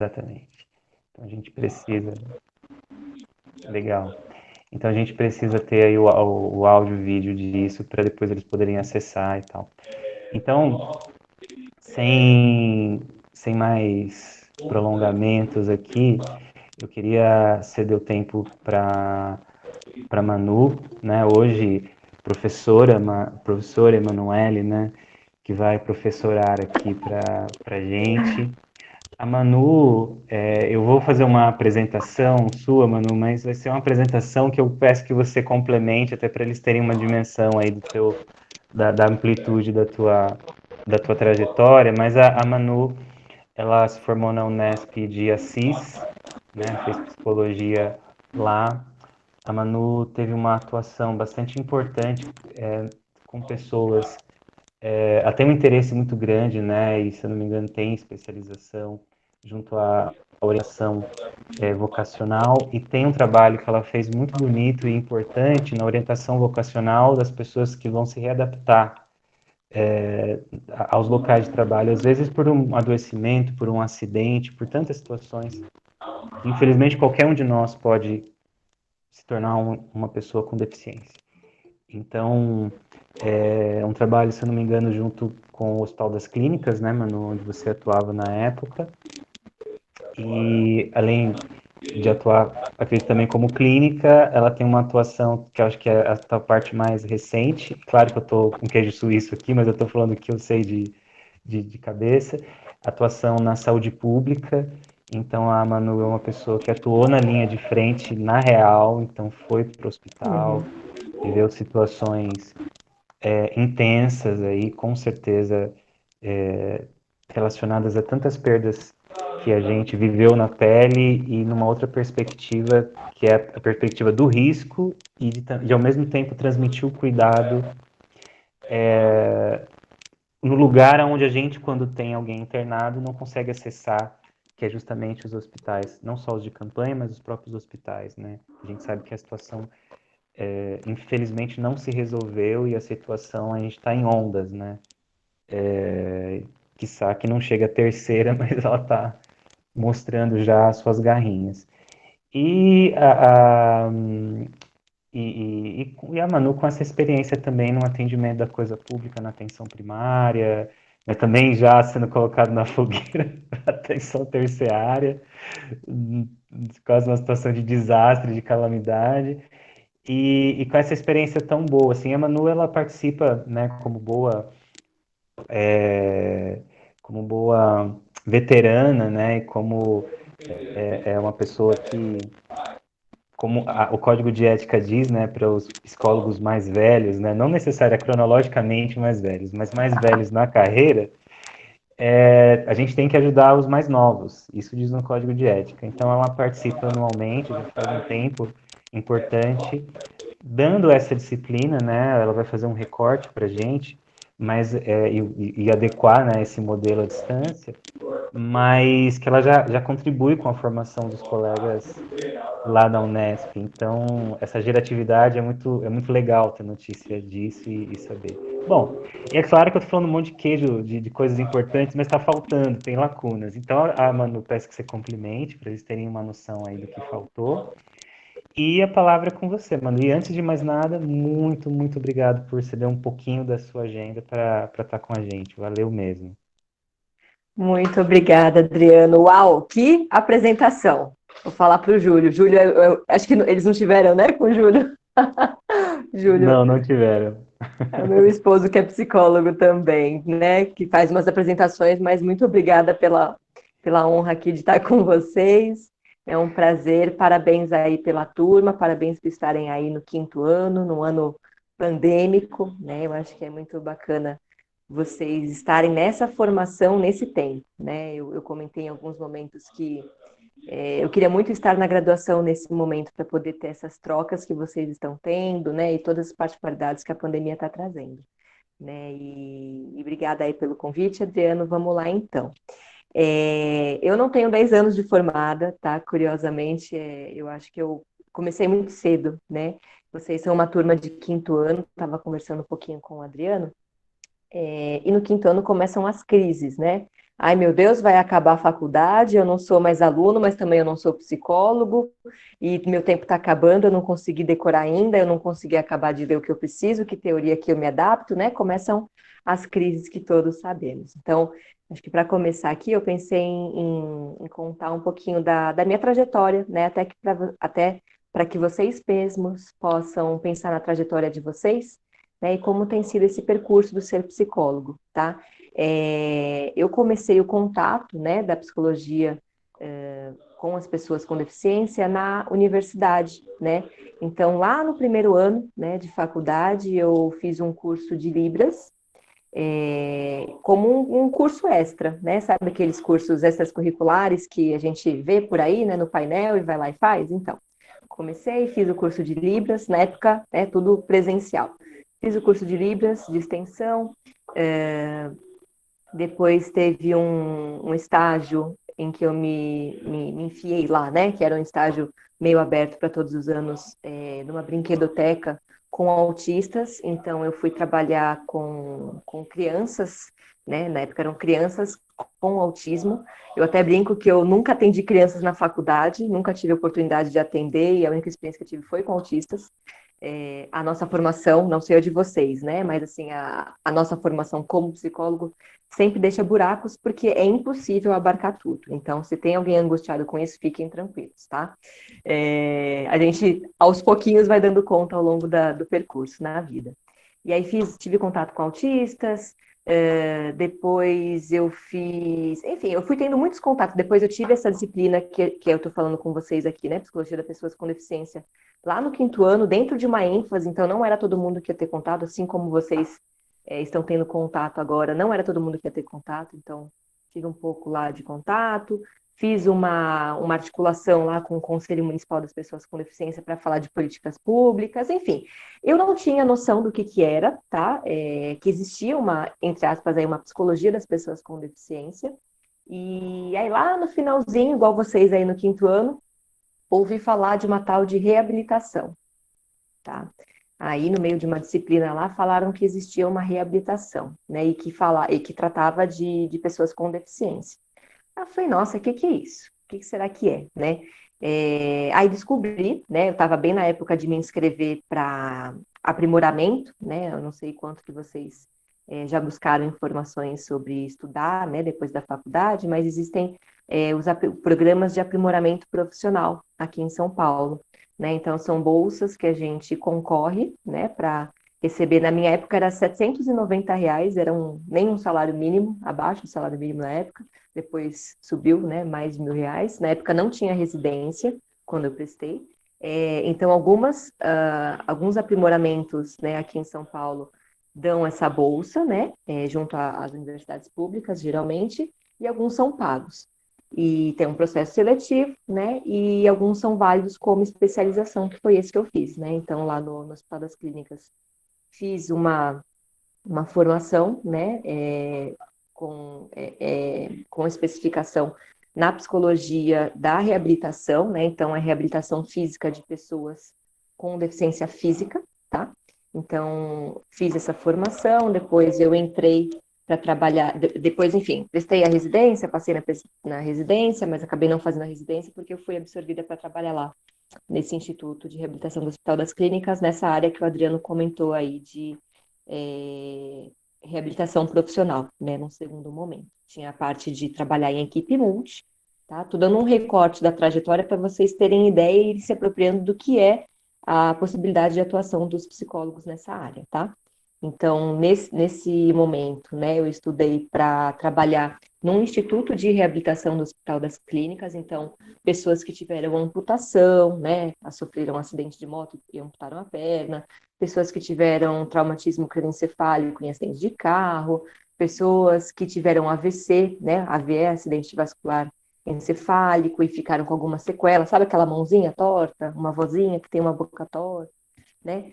Exatamente. Então a gente precisa. Legal. Então a gente precisa ter aí o áudio e vídeo disso para depois eles poderem acessar e tal. Então, sem, sem mais prolongamentos aqui, eu queria ceder o tempo para Manu, né? Hoje, professora Emanuele, né? Que vai professorar aqui para gente. A Manu, eu vou fazer uma apresentação sua, Manu, mas vai ser uma apresentação que eu peço que você complemente, até para eles terem uma dimensão aí da amplitude da tua trajetória. Mas a Manu, ela se formou na Unesp de Assis, né? Fez psicologia lá. A Manu teve uma atuação bastante importante com pessoas, ela tem um interesse muito grande, né? E se eu não me engano tem especialização junto à orientação vocacional e tem um trabalho que ela fez muito bonito e importante na orientação vocacional das pessoas que vão se readaptar aos locais de trabalho, às vezes por um adoecimento, por um acidente, por tantas situações. Infelizmente, qualquer um de nós pode se tornar uma pessoa com deficiência. Então, é um trabalho, se eu não me engano, junto com o Hospital das Clínicas, né, Manu, onde você atuava na época. E além de atuar, acredito também como clínica, ela tem uma atuação que eu acho que é a parte mais recente. Claro que eu estou com queijo suíço aqui, mas eu estou falando que eu sei de cabeça. Atuação na saúde pública. Então a Manu é uma pessoa que atuou na linha de frente na real, então foi para o hospital, Uhum. viveu situações intensas aí, com certeza, relacionadas a tantas perdas que a gente viveu na pele e numa outra perspectiva, que é a perspectiva do risco e ao mesmo tempo transmitir o cuidado no lugar onde a gente, quando tem alguém internado, não consegue acessar, que é justamente os hospitais, não só os de campanha, mas os próprios hospitais, né? A gente sabe que a situação, infelizmente, não se resolveu e a situação a gente está em ondas, né? Quiçá que não chega a terceira, mas ela está mostrando já as suas garrinhas. E e a Manu com essa experiência também no atendimento da coisa pública, na atenção primária, mas também já sendo colocado na fogueira da atenção terciária, quase uma situação de desastre, de calamidade, e com essa experiência tão boa, assim, a Manu, ela participa, né, como boa veterana, né, e como é uma pessoa que, como o código de ética diz, né, para os psicólogos mais velhos, né, não necessariamente cronologicamente mais velhos, mas mais velhos na carreira, a gente tem que ajudar os mais novos. Isso diz no código de ética. Então, ela participa anualmente, já faz um tempo importante, dando essa disciplina, né? Ela vai fazer um recorte para a gente, mas e adequar, né, esse modelo à distância, mas que ela já contribui com a formação dos colegas lá na Unesp. Então, essa geratividade é muito legal ter notícia disso e saber. Bom, e é claro que eu estou falando um monte de queijo, de coisas importantes, mas está faltando, tem lacunas. Então, Manu, peço que você complemente, para eles terem uma noção aí do que faltou. E a palavra é com você, Manu. E antes de mais nada, muito, muito obrigado por ceder um pouquinho da sua agenda para estar com a gente. Valeu mesmo. Muito obrigada, Adriano. Uau, que apresentação. Vou falar para o Júlio. Júlio, eu acho que eles não tiveram, né, com o Júlio? Júlio Não, não tiveram. é o meu esposo que é psicólogo também, né, que faz umas apresentações, mas muito obrigada pela honra aqui de estar com vocês. É um prazer. Parabéns aí pela turma, parabéns por estarem aí no quinto ano, no ano pandêmico, né? Eu acho que é muito bacana vocês estarem nessa formação nesse tempo, né? Eu comentei em alguns momentos que eu queria muito estar na graduação nesse momento para poder ter essas trocas que vocês estão tendo, né? E todas as particularidades que a pandemia está trazendo, né? E obrigada aí pelo convite, Adriano. Vamos lá então. Eu não tenho 10 anos de formada, tá? Curiosamente, eu acho que eu comecei muito cedo, né? Vocês são uma turma de quinto ano, estava conversando um pouquinho com o Adriano, e no quinto ano começam as crises, né? ai meu Deus, vai acabar a faculdade, eu não sou mais aluno, mas também eu não sou psicólogo, e meu tempo está acabando, eu não consegui decorar ainda, eu não consegui acabar de ler o que eu preciso, que teoria que eu me adapto, né? Começam as crises que todos sabemos. Então, acho que para começar aqui, eu pensei em contar um pouquinho da minha trajetória, né? Até para que vocês mesmos possam pensar na trajetória de vocês, né? E como tem sido esse percurso do ser psicólogo, tá? Eu comecei o contato, né, da psicologia com as pessoas com deficiência na universidade, né? Então, lá no primeiro ano, né, de faculdade, eu fiz um curso de Libras, como um curso extra, né? Sabe aqueles cursos extracurriculares que a gente vê por aí, né, no painel e vai lá e faz? Então, comecei, fiz o curso de Libras, na época, tudo presencial. Fiz o curso de Libras, de extensão, depois teve um estágio em que eu me enfiei lá, né? Que era um estágio meio aberto para todos os anos, numa brinquedoteca com autistas. Então, eu fui trabalhar com crianças, né? Na época eram crianças com autismo. Eu até brinco que eu nunca atendi crianças na faculdade, nunca tive a oportunidade de atender, e a única experiência que eu tive foi com autistas. A nossa formação, não sei a de vocês, né? Mas assim, a nossa formação como psicólogo sempre deixa buracos, porque é impossível abarcar tudo. Então, se tem alguém angustiado com isso, fiquem tranquilos, tá? A gente, aos pouquinhos, vai dando conta ao longo do percurso na vida. E aí tive contato com autistas, depois eu fiz... Enfim, eu fui tendo muitos contatos. Depois eu tive essa disciplina que eu estou falando com vocês aqui, né? Psicologia das pessoas com deficiência, lá no quinto ano, dentro de uma ênfase. Então, não era todo mundo que ia ter contato, assim como vocês estão tendo contato agora. Não era todo mundo que ia ter contato, então tive um pouco lá de contato. Fiz uma articulação lá com o Conselho Municipal das Pessoas com Deficiência para falar de políticas públicas, enfim. Eu não tinha noção do que era, tá? Que existia uma, entre aspas, aí, uma psicologia das pessoas com deficiência. E aí lá no finalzinho, igual vocês aí no quinto ano, ouvi falar de uma tal de reabilitação, tá? Aí, no meio de uma disciplina lá, falaram que existia uma reabilitação, né? E que tratava de pessoas com deficiência. Eu falei, nossa, o que é isso? O que será que é, né? Aí descobri, né? Eu estava bem na época de me inscrever para aprimoramento, né? Eu não sei quanto que vocês já buscaram informações sobre estudar, né? Depois da faculdade, mas existem os programas de aprimoramento profissional aqui em São Paulo, né? Então são bolsas que a gente concorre, né? Para receber. Na minha época era R$ 790, era nem um salário mínimo, abaixo do salário mínimo na época. Depois subiu, né, mais de R$ 1.000. Na época não tinha residência, quando eu prestei. Então, alguns aprimoramentos, né, aqui em São Paulo dão essa bolsa, né, junto às universidades públicas, geralmente, e alguns são pagos. E tem um processo seletivo, né, e alguns são válidos como especialização, que foi esse que eu fiz, né. Então, lá no Hospital das Clínicas, fiz uma formação, né, com especificação na psicologia da reabilitação, né? Então, é reabilitação física de pessoas com deficiência física, tá? Então, fiz essa formação, depois eu entrei para trabalhar, depois, enfim, prestei a residência, passei na residência, mas acabei não fazendo a residência porque eu fui absorvida para trabalhar lá, nesse Instituto de Reabilitação do Hospital das Clínicas, nessa área que o Adriano comentou aí de reabilitação profissional, né, num segundo momento. Tinha a parte de trabalhar em equipe multi, tá? Tô dando um recorte da trajetória para vocês terem ideia e ir se apropriando do que é a possibilidade de atuação dos psicólogos nessa área, tá? Então, nesse momento, né, eu estudei para trabalhar num instituto de reabilitação do Hospital das Clínicas, então, pessoas que tiveram amputação, né, sofreram um acidente de moto e amputaram a perna, pessoas que tiveram traumatismo cranioencefálico em acidente de carro, pessoas que tiveram AVC, né, AVE, acidente vascular encefálico, e ficaram com alguma sequela, sabe aquela mãozinha torta, uma vozinha que tem uma boca torta, né?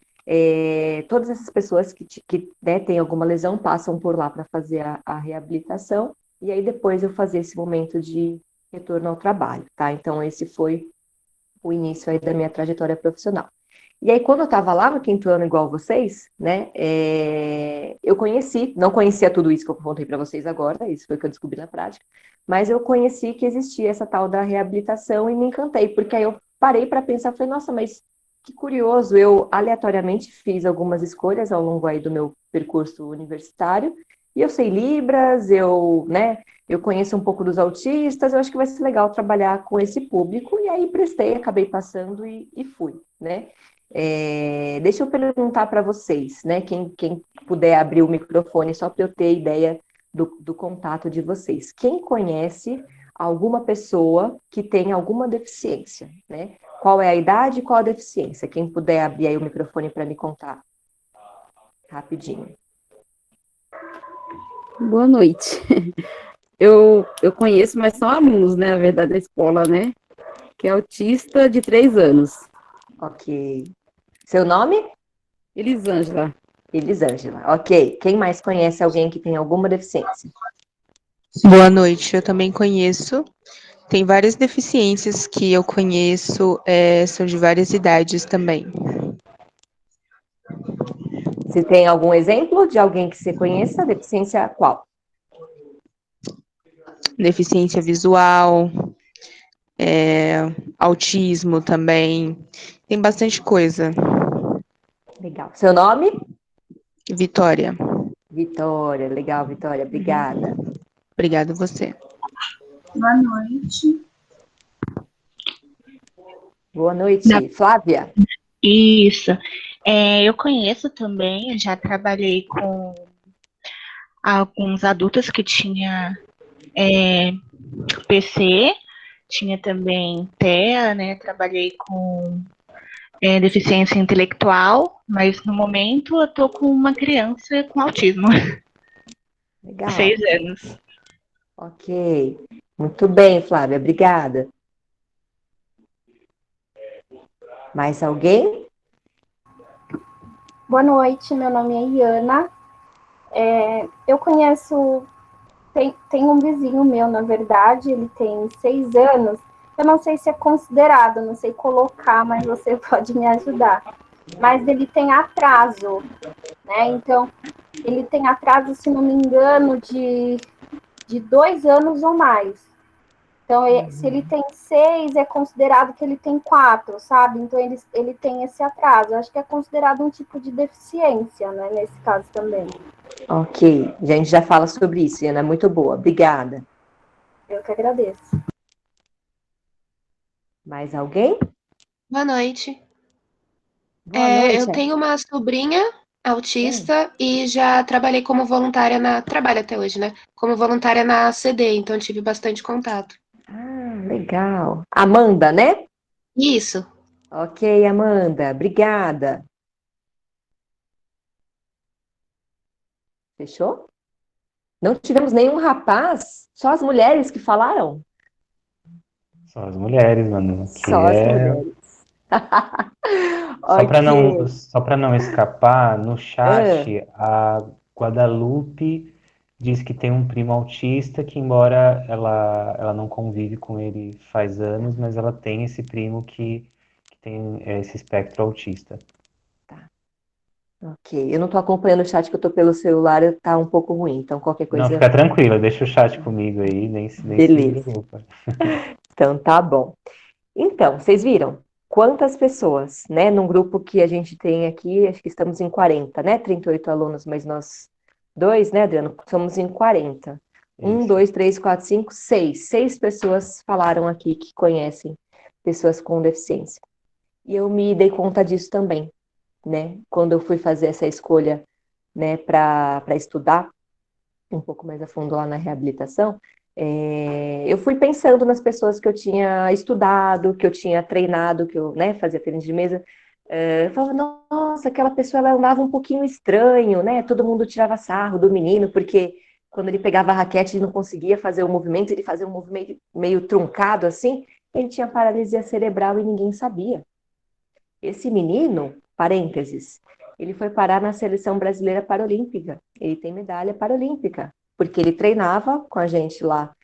Todas essas pessoas que né, têm alguma lesão passam por lá para fazer a reabilitação, e aí depois eu fazer esse momento de retorno ao trabalho, tá? Então, esse foi o início aí da minha trajetória profissional. E aí, quando eu estava lá no quinto ano, igual vocês, né, eu não conhecia tudo isso que eu contei para vocês agora, isso foi o que eu descobri na prática, mas eu conheci que existia essa tal da reabilitação e me encantei, porque aí eu parei para pensar, falei, nossa, mas que curioso, eu aleatoriamente fiz algumas escolhas ao longo aí do meu percurso universitário, e eu sei Libras, né, eu conheço um pouco dos autistas, eu acho que vai ser legal trabalhar com esse público, e aí prestei, acabei passando e fui, né. Deixa eu perguntar para vocês, né? Quem puder abrir o microfone, só para eu ter ideia do contato de vocês. Quem conhece alguma pessoa que tem alguma deficiência, né? Qual é a idade e qual a deficiência? Quem puder abrir aí o microfone para me contar. Rapidinho. Boa noite. Eu conheço, mas são alunos, né, na verdade, da escola, né? Que é autista de 3 anos. Ok. Seu nome? Elisângela. Elisângela. Ok. Quem mais conhece alguém que tem alguma deficiência? Boa noite, eu também conheço. Tem várias deficiências que eu conheço, são de várias idades também. Se tem algum exemplo de alguém que você conheça, deficiência qual? Deficiência visual, autismo também. Tem bastante coisa. Legal. Seu nome? Vitória. Vitória. Legal, Vitória. Obrigada. Obrigada a você. Boa noite. Boa noite, Flávia. Isso. Eu conheço também, eu já trabalhei com alguns adultos que tinha PC, tinha também TEA, né? Trabalhei com deficiência intelectual, mas no momento eu tô com uma criança com autismo, Legal. 6 anos. Ok. Muito bem, Flávia. Obrigada. Mais alguém? Boa noite, meu nome é Iana. Eu conheço, tem um vizinho meu, na verdade, ele tem 6 anos. Eu não sei se é considerado, não sei colocar, mas você pode me ajudar. Mas ele tem atraso, né? Então, ele tem atraso, se não me engano, de 2 anos ou mais. Então, se ele tem 6, é considerado que ele tem 4, sabe? Então, ele tem esse atraso. Eu acho que é considerado um tipo de deficiência, né? Nesse caso também. Ok. A gente já fala sobre isso, Iana. Muito boa. Obrigada. Eu que agradeço. Mais alguém? Boa noite. Boa noite. Eu tenho uma sobrinha autista e já trabalhei como voluntária trabalho até hoje, né? Como voluntária na CD, então tive bastante contato. Legal. Amanda, né? Isso. Ok, Amanda. Obrigada. Fechou? Não tivemos nenhum rapaz? Só as mulheres que falaram? Só as mulheres, mano. Que Só as mulheres. Só para não escapar, no chat, a Guadalupe diz que tem um primo autista que, embora ela não convive com ele faz anos, mas ela tem esse primo que tem esse espectro autista. Ok, eu não estou acompanhando o chat que eu estou pelo celular, está um pouco ruim, então qualquer coisa... Não, fica tranquila, deixa o chat comigo aí, nem se preocupa. Então, tá bom. Então, vocês viram quantas pessoas, né, num grupo que a gente tem aqui, acho que estamos em 40, né, 38 alunos, mas nós dois, né, Adriano, somos em 40. Isso. 1, 2, 3, 4, 5, 6. 6 pessoas falaram aqui que conhecem pessoas com deficiência. E eu me dei conta disso também, né, quando eu fui fazer essa escolha, né, para estudar um pouco mais a fundo lá na reabilitação, eu fui pensando nas pessoas que eu tinha estudado, que eu tinha treinado, que eu, né, fazia tênis de mesa, eu falava, nossa, aquela pessoa ela andava um pouquinho estranho, né, todo mundo tirava sarro do menino, porque quando ele pegava a raquete ele não conseguia fazer o movimento, ele fazia um movimento meio truncado assim, ele tinha paralisia cerebral e ninguém sabia. Esse menino, parênteses, ele foi parar na seleção brasileira paralímpica. Ele tem medalha paralímpica, porque ele treinava com a gente lá,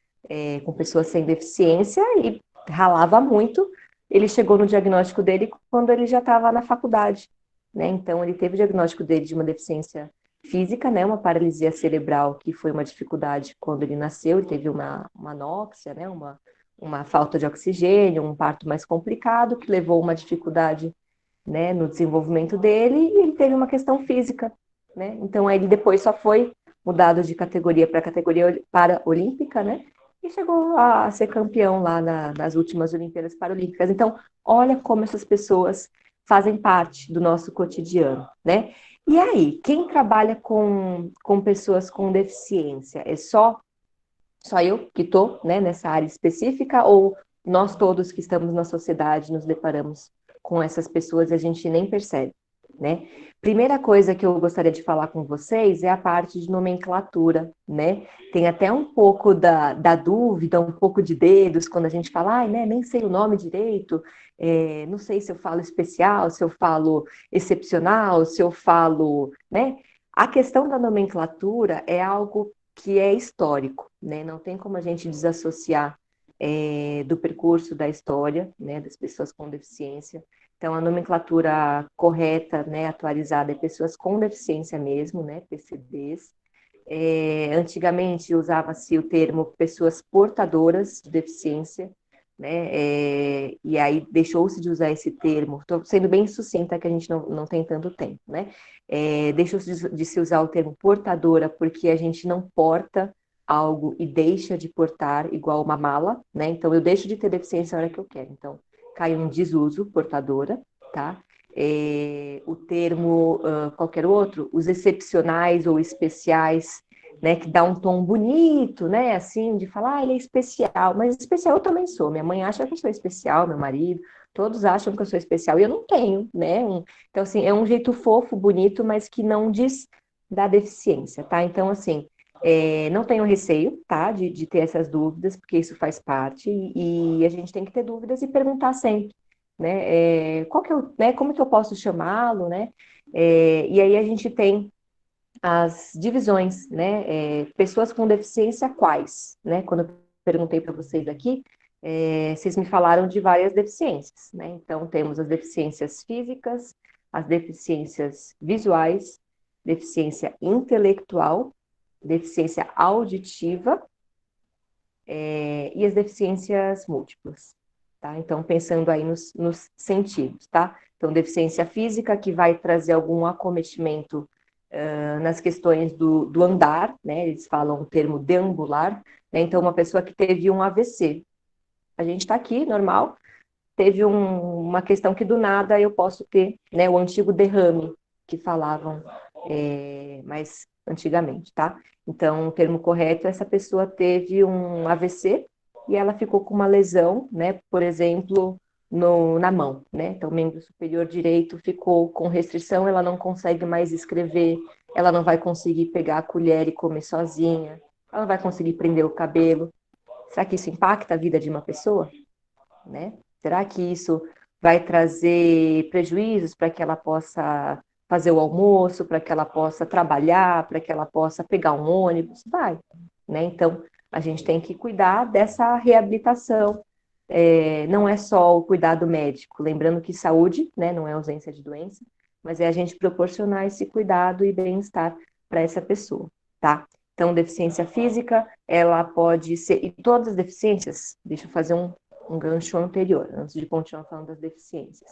com pessoas sem deficiência e ralava muito. ele chegou no diagnóstico dele quando ele já estava na faculdade, né? Então, ele teve o diagnóstico dele de uma deficiência física, né? Uma paralisia cerebral, que foi uma dificuldade quando ele nasceu, ele teve uma anóxia, né? Uma falta de oxigênio, um parto mais complicado, que levou a uma dificuldade, né, no desenvolvimento dele, e ele teve uma questão física, né? Então, aí ele depois só foi mudado de categoria para categoria paraolímpica, né? E chegou a ser campeão lá nas últimas Olimpíadas Paralímpicas. Então, olha como essas pessoas fazem parte do nosso cotidiano, né? E aí, quem trabalha com pessoas com deficiência? É só eu que estou, né, nessa área específica, ou nós todos que estamos na sociedade nos deparamos com essas pessoas e a gente nem percebe, né? Primeira coisa que eu gostaria de falar com vocês é a parte de nomenclatura, né? Tem até um pouco da dúvida, um pouco de dedos, quando a gente fala, ai, né, nem sei o nome direito, não sei se eu falo especial, se eu falo excepcional, se eu falo, né? A questão da nomenclatura é algo que é histórico, né? Não tem como a gente desassociar do percurso da história, né, das pessoas com deficiência. Então, a nomenclatura correta, né, atualizada, é pessoas com deficiência mesmo, né, PCDs. Antigamente usava-se o termo pessoas portadoras de deficiência, né, e aí deixou-se de usar esse termo. Estou sendo bem sucinta, que a gente não tem tanto tempo, né? Deixou-se de se usar o termo portadora, porque a gente não porta algo e deixa de portar igual uma mala, né? Então, eu deixo de ter deficiência na hora que eu quero. Então, cai um desuso, portadora, tá? O termo, qualquer outro, os excepcionais ou especiais, né, que dá um tom bonito, né, assim, de falar, ele é especial, mas especial eu também sou, minha mãe acha que eu sou especial, meu marido, todos acham que eu sou especial, e eu não tenho, né, então, assim, é um jeito fofo, bonito, mas que não diz da deficiência, tá, então, assim, não tenho receio, tá, de ter essas dúvidas, porque isso faz parte, e a gente tem que ter dúvidas e perguntar sempre, né, qual que eu, né, como que eu posso chamá-lo, né, e aí a gente tem as divisões, né, pessoas com deficiência quais, né, quando eu perguntei para vocês aqui, vocês me falaram de várias deficiências, né, então temos as deficiências físicas, as deficiências visuais, deficiência intelectual, deficiência auditiva, e as deficiências múltiplas, tá? Então, pensando aí nos sentidos, tá? Então, deficiência física, que vai trazer algum acometimento nas questões do andar, né? Eles falam o termo deambular, né? Então, uma pessoa que teve um AVC. A gente está aqui, normal, teve uma questão que do nada eu posso ter, né? O antigo derrame, que falavam mais antigamente, tá? Então, o termo correto, essa pessoa teve um AVC e ela ficou com uma lesão, né? Por exemplo, na mão, né? Então, o membro superior direito ficou com restrição, ela não consegue mais escrever, ela não vai conseguir pegar a colher e comer sozinha, ela não vai conseguir prender o cabelo. Será que isso impacta a vida de uma pessoa? Né? Será que isso vai trazer prejuízos para que ela possa fazer o almoço, para que ela possa trabalhar, para que ela possa pegar um ônibus? Vai, né? Então, a gente tem que cuidar dessa reabilitação. Não é só o cuidado médico, lembrando que saúde, né, não é ausência de doença, mas é a gente proporcionar esse cuidado e bem-estar para essa pessoa, tá? Então, deficiência física, ela pode ser, e todas as deficiências, deixa eu fazer um gancho anterior, antes de continuar falando das deficiências.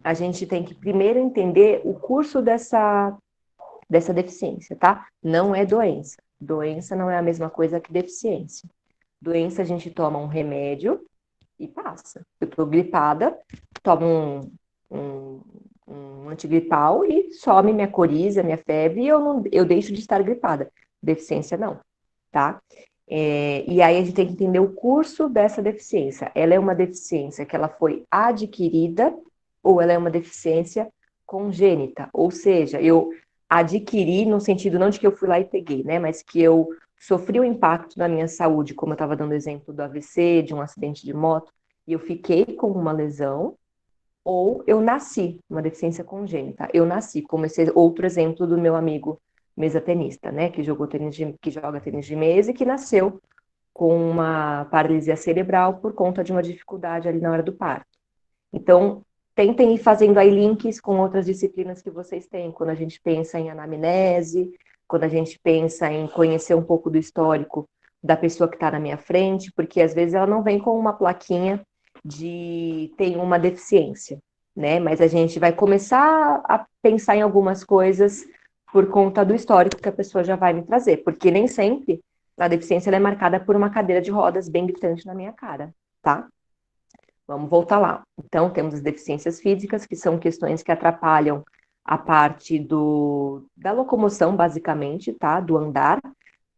A gente tem que primeiro entender o curso dessa deficiência, tá? Não é doença. Doença não é a mesma coisa que deficiência. Doença, a gente toma um remédio e passa. Eu tô gripada, tomo um antigripal e some minha coriza, minha febre, e eu deixo de estar gripada. Deficiência não, tá? E aí a gente tem que entender o curso dessa deficiência. Ela é uma deficiência que ela foi adquirida ou ela é uma deficiência congênita? Ou seja, eu adquiri no sentido não de que eu fui lá e peguei, né? Mas que eu sofri um impacto na minha saúde, como eu estava dando exemplo do AVC, de um acidente de moto, e eu fiquei com uma lesão, ou eu nasci, uma deficiência congênita. Eu nasci, como esse outro exemplo do meu amigo mesa-tenista, né, que joga tênis de mesa e que nasceu com uma paralisia cerebral por conta de uma dificuldade ali na hora do parto. Então, tentem ir fazendo aí links com outras disciplinas que vocês têm, quando a gente pensa em anamnese, quando a gente pensa em conhecer um pouco do histórico da pessoa que está na minha frente, porque às vezes ela não vem com uma plaquinha de tem uma deficiência, né? Mas a gente vai começar a pensar em algumas coisas por conta do histórico que a pessoa já vai me trazer, porque nem sempre a deficiência ela é marcada por uma cadeira de rodas bem gritante na minha cara, tá? Vamos voltar lá. Então, temos as deficiências físicas, que são questões que atrapalham a parte da locomoção, basicamente, tá? Do andar.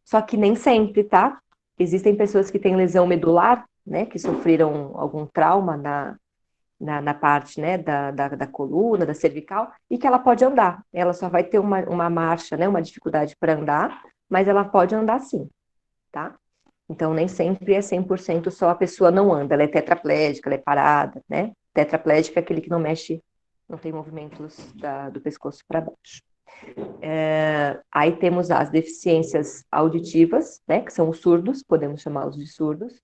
Só que nem sempre, tá? Existem pessoas que têm lesão medular, né? Que sofreram algum trauma na parte, né? Da coluna, da cervical, e que ela pode andar. Ela só vai ter uma marcha, né? Uma dificuldade para andar, mas ela pode andar sim, tá? Então, nem sempre é 100% só a pessoa não anda, ela é tetraplégica, ela é parada, né? Tetraplégico é aquele que não mexe, não tem movimentos do pescoço para baixo. Aí temos as deficiências auditivas, né? Que são os surdos, podemos chamá-los de surdos.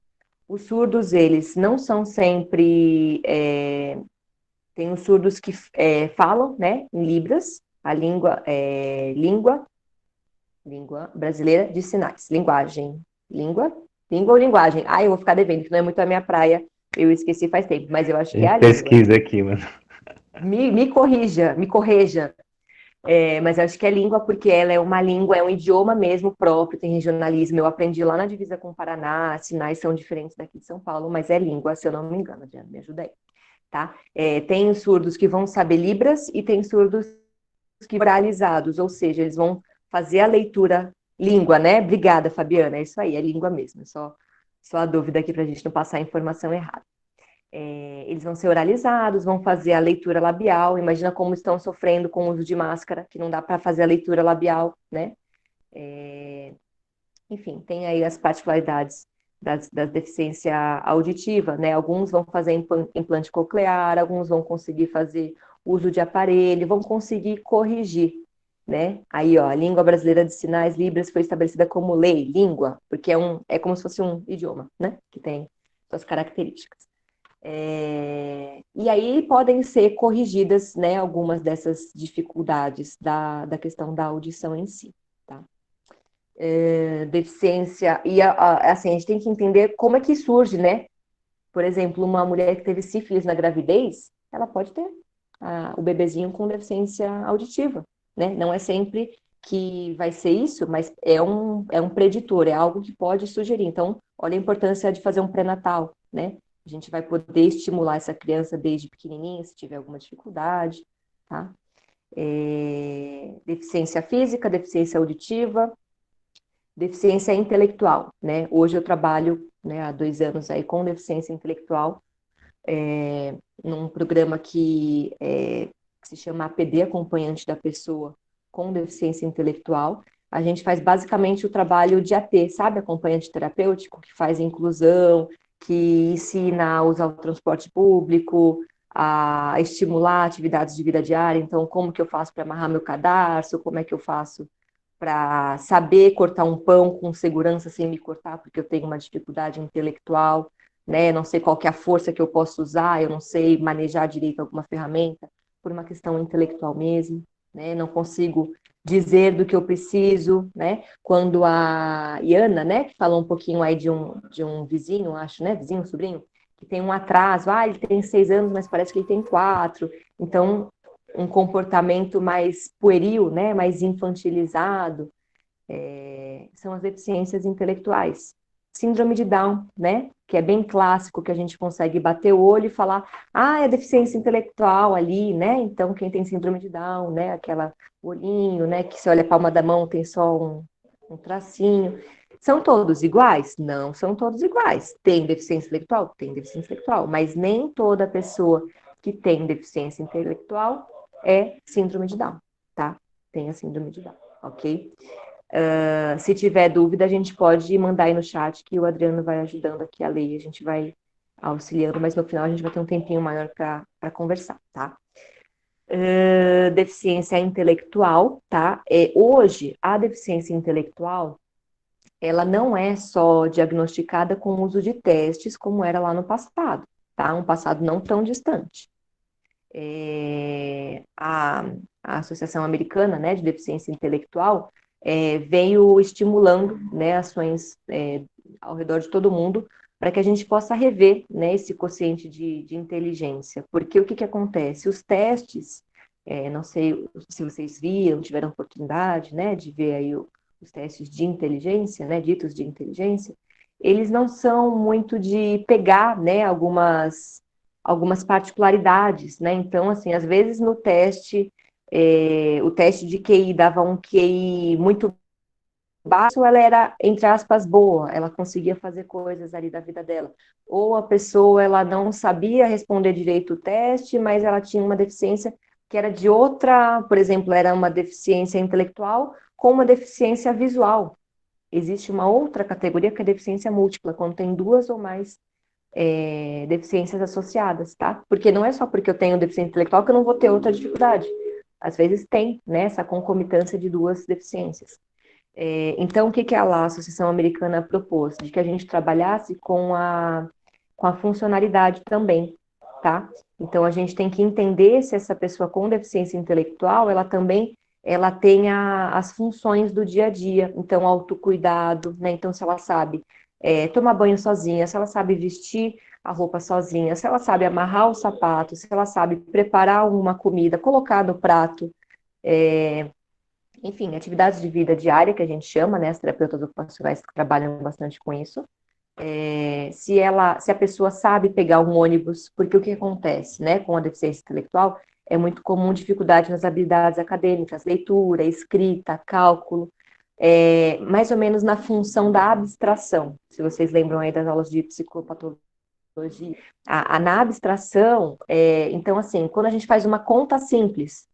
Os surdos, eles não são sempre... tem os surdos que falam, né? Em libras, a língua brasileira de sinais, língua ou linguagem? Eu vou ficar devendo, que não é muito a minha praia, eu esqueci faz tempo, mas eu acho A que é a gente língua. pesquisa aqui, mano. Me corrija. Mas eu acho que é língua porque ela é uma língua, é um idioma mesmo próprio, tem regionalismo. Eu aprendi lá na divisa com o Paraná, sinais são diferentes daqui de São Paulo, mas é língua, se eu não me engano, Adriana, me ajuda aí, tá? Tem os surdos que vão saber libras e tem surdos que oralizados, ou seja, eles vão fazer a leitura língua, né? Obrigada, Fabiana, é isso aí, é língua mesmo, só a dúvida aqui para a gente não passar a informação errada. Eles vão ser oralizados, vão fazer a leitura labial, imagina como estão sofrendo com o uso de máscara, que não dá para fazer a leitura labial, né? Enfim, tem aí as particularidades da deficiência auditiva, né? Alguns vão fazer implante coclear, alguns vão conseguir fazer uso de aparelho, vão conseguir corrigir, né? Aí, ó, a língua brasileira de sinais Libras foi estabelecida como lei, língua, porque é como se fosse um idioma, né? Que tem suas características. E aí podem ser corrigidas, né, algumas dessas dificuldades da questão da audição em si, tá? Deficiência, e assim, a gente tem que entender como é que surge, né? Por exemplo, uma mulher que teve sífilis na gravidez, ela pode ter o bebezinho com deficiência auditiva, né? Não é sempre que vai ser isso, mas é um preditor, é algo que pode sugerir. Então, olha a importância de fazer um pré-natal, né? A gente vai poder estimular essa criança desde pequenininha, se tiver alguma dificuldade, tá? Deficiência física, deficiência auditiva, deficiência intelectual, né? Hoje eu trabalho, né, há 2 anos aí com deficiência intelectual, num programa que se chama APD, Acompanhante da Pessoa com Deficiência Intelectual. A gente faz basicamente o trabalho de AT, sabe? Acompanhante terapêutico, que faz inclusão, que ensina a usar o transporte público, a estimular atividades de vida diária. Então, como que eu faço para amarrar meu cadarço? Como é que eu faço para saber cortar um pão com segurança sem me cortar, porque eu tenho uma dificuldade intelectual, né? Não sei qual que é a força que eu posso usar, eu não sei manejar direito alguma ferramenta, por uma questão intelectual mesmo, né? Não consigo dizer do que eu preciso, né? Quando a Iana, né, que falou um pouquinho aí de um vizinho, acho, né? Vizinho, sobrinho, que tem um atraso, ele tem 6 anos, mas parece que ele tem 4. Então, um comportamento mais pueril, né, mais infantilizado, são as deficiências intelectuais. Síndrome de Down, né, que é bem clássico, que a gente consegue bater o olho e falar, é deficiência intelectual ali, né, então quem tem síndrome de Down, né, aquela olhinho, né, que se olha a palma da mão tem só um tracinho. São todos iguais? Não são todos iguais. Tem deficiência intelectual? Tem deficiência intelectual, mas nem toda pessoa que tem deficiência intelectual é síndrome de Down, tá? Tem a síndrome de Down, ok? Se tiver dúvida, a gente pode mandar aí no chat que o Adriano vai ajudando aqui a ler, a gente vai auxiliando, mas no final a gente vai ter um tempinho maior para conversar, tá? Deficiência intelectual, tá? Hoje, a deficiência intelectual, ela não é só diagnosticada com o uso de testes, como era lá no passado, tá? Um passado não tão distante. A Associação Americana, né, de Deficiência Intelectual veio estimulando, né, ações ao redor de todo mundo para que a gente possa rever, né, esse quociente de inteligência. Porque o que acontece? Os testes, não sei se vocês viram, tiveram oportunidade, né, de ver aí os testes de inteligência, né, ditos de inteligência, eles não são muito de pegar, né, algumas particularidades, né? Então, assim, às vezes no teste, o teste de QI dava um QI muito baixo, ela era, entre aspas, boa, ela conseguia fazer coisas ali da vida dela. Ou a pessoa, ela não sabia responder direito o teste, mas ela tinha uma deficiência que era de outra, por exemplo, era uma deficiência intelectual com uma deficiência visual. Existe uma outra categoria que é deficiência múltipla, quando tem duas ou mais deficiências associadas, tá? Porque não é só porque eu tenho deficiência intelectual que eu não vou ter outra dificuldade. Às vezes tem, né, essa concomitância de duas deficiências. Então, o que a Associação Americana propôs? De que a gente trabalhasse com a funcionalidade também, tá? Então, a gente tem que entender se essa pessoa com deficiência intelectual, ela também tem as funções do dia a dia. Então, autocuidado, né? Então, se ela sabe tomar banho sozinha, se ela sabe vestir a roupa sozinha, se ela sabe amarrar o sapato, se ela sabe preparar uma comida, colocar no prato, enfim, atividades de vida diária, que a gente chama, né? As terapeutas ocupacionais trabalham bastante com isso. Se a pessoa sabe pegar um ônibus, porque o que acontece, né, com a deficiência intelectual, é muito comum dificuldade nas habilidades acadêmicas, leitura, escrita, cálculo, mais ou menos na função da abstração, se vocês lembram aí das aulas de psicopatologia. Na abstração, então assim, quando a gente faz uma conta simples,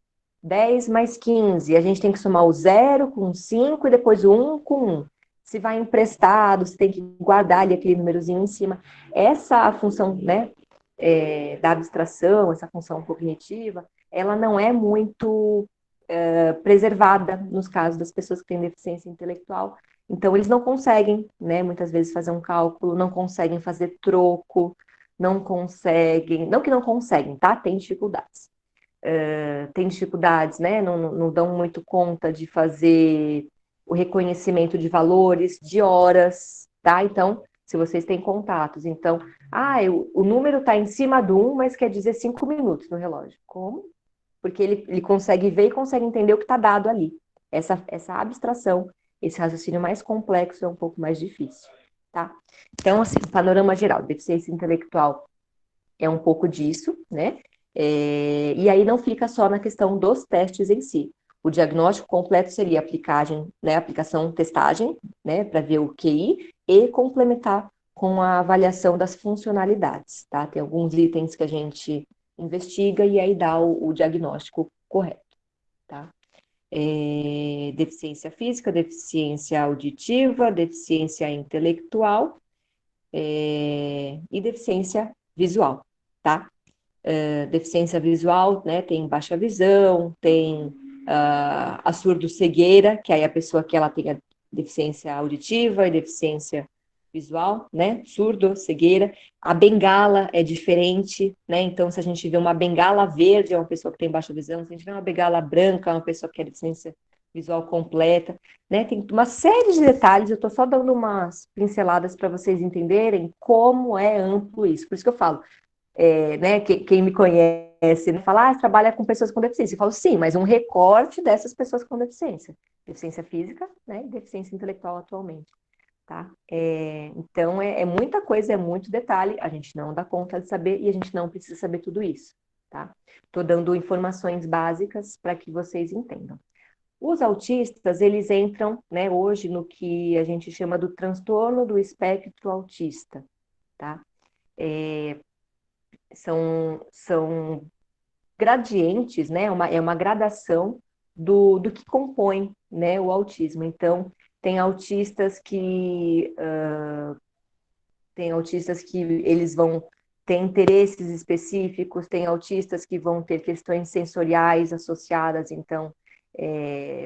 10 mais 15, a gente tem que somar o 0 com 5 e depois o 1 com 1. Se vai emprestado, você tem que guardar ali aquele númerozinho em cima. Essa função, né, da abstração, essa função cognitiva, ela não é muito preservada nos casos das pessoas que têm deficiência intelectual. Então, eles não conseguem, né, muitas vezes fazer um cálculo, não conseguem fazer troco, não conseguem, não que não conseguem, tá? Tem dificuldades. Tem dificuldades, né? Não dão muito conta de fazer o reconhecimento de valores, de horas, tá? Então, se vocês têm contatos, então, o número está em cima do 1, mas quer dizer 5 minutos no relógio. Como? Porque ele consegue ver e consegue entender o que está dado ali. Essa abstração, esse raciocínio mais complexo é um pouco mais difícil, tá? Então, assim, panorama geral, deficiência intelectual é um pouco disso, né? E aí não fica só na questão dos testes em si. O diagnóstico completo seria aplicação, testagem, né, para ver o QI e complementar com a avaliação das funcionalidades, tá? Tem alguns itens que a gente investiga e aí dá o diagnóstico correto, tá? Deficiência física, deficiência auditiva, deficiência intelectual e deficiência visual, tá? Deficiência visual, né, tem baixa visão, tem a surdo-cegueira, que aí a pessoa que ela tem a deficiência auditiva e deficiência visual, né, surdo-cegueira. A bengala é diferente, né, então se a gente vê uma bengala verde, é uma pessoa que tem baixa visão, se a gente vê uma bengala branca, é uma pessoa que tem deficiência visual completa, né, tem uma série de detalhes, eu estou só dando umas pinceladas para vocês entenderem como é amplo isso, por isso que eu falo, né, quem me conhece, né, fala, você trabalha com pessoas com deficiência. Eu falo, sim, mas um recorte dessas pessoas com deficiência. Deficiência física, né, e deficiência intelectual atualmente, tá? Então, é muita coisa, é muito detalhe, a gente não dá conta de saber e a gente não precisa saber tudo isso, tá? Estou dando informações básicas para que vocês entendam. Os autistas, eles entram, né, hoje no que a gente chama do transtorno do espectro autista, tá? São gradientes, né? É uma gradação do que compõe, né, o autismo. Então, tem autistas que eles vão ter interesses específicos, tem autistas que vão ter questões sensoriais associadas, então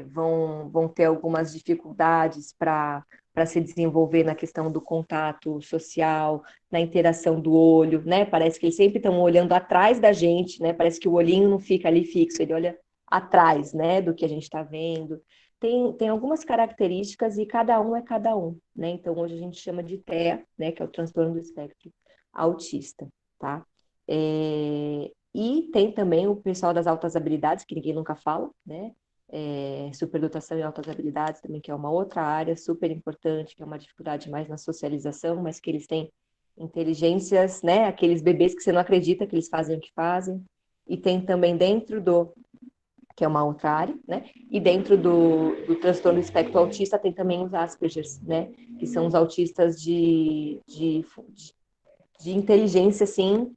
vão ter algumas dificuldades para para se desenvolver na questão do contato social, na interação do olho, né? Parece que eles sempre estão olhando atrás da gente, né? Parece que o olhinho não fica ali fixo, ele olha atrás, né, do que a gente está vendo. Tem algumas características e cada um é cada um, né? Então, hoje a gente chama de TEA, né, que é o transtorno do espectro autista, tá? E tem também o pessoal das altas habilidades, que ninguém nunca fala, né? Superdotação e altas habilidades também, que é uma outra área super importante, que é uma dificuldade mais na socialização, mas que eles têm inteligências, né? Aqueles bebês que você não acredita que eles fazem o que fazem. E tem também dentro que é uma outra área, né? E dentro do transtorno do espectro autista tem também os Aspergers, né? Que são os autistas de inteligência, assim,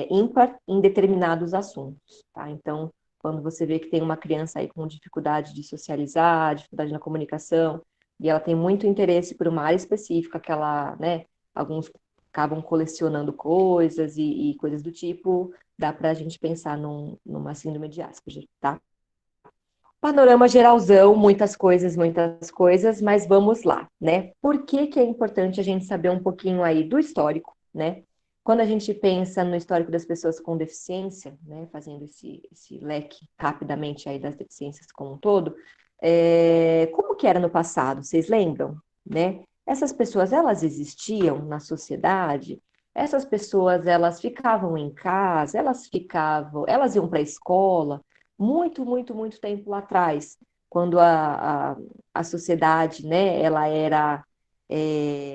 ímpar em determinados assuntos, tá? Então, quando você vê que tem uma criança aí com dificuldade de socializar, dificuldade na comunicação, e ela tem muito interesse por uma área específica, que ela, né, alguns acabam colecionando coisas e coisas do tipo, dá para a gente pensar numa síndrome de Asperger, tá? Panorama geralzão, muitas coisas, mas vamos lá, né? Por que que é importante a gente saber um pouquinho aí do histórico, né? Quando a gente pensa no histórico das pessoas com deficiência, né, fazendo esse leque rapidamente aí das deficiências como um todo, como que era no passado? Vocês lembram, né? Essas pessoas, elas existiam na sociedade? Essas pessoas, elas ficavam em casa? Elas iam para a escola? Muito, muito, muito tempo lá atrás, quando a sociedade, né, ela era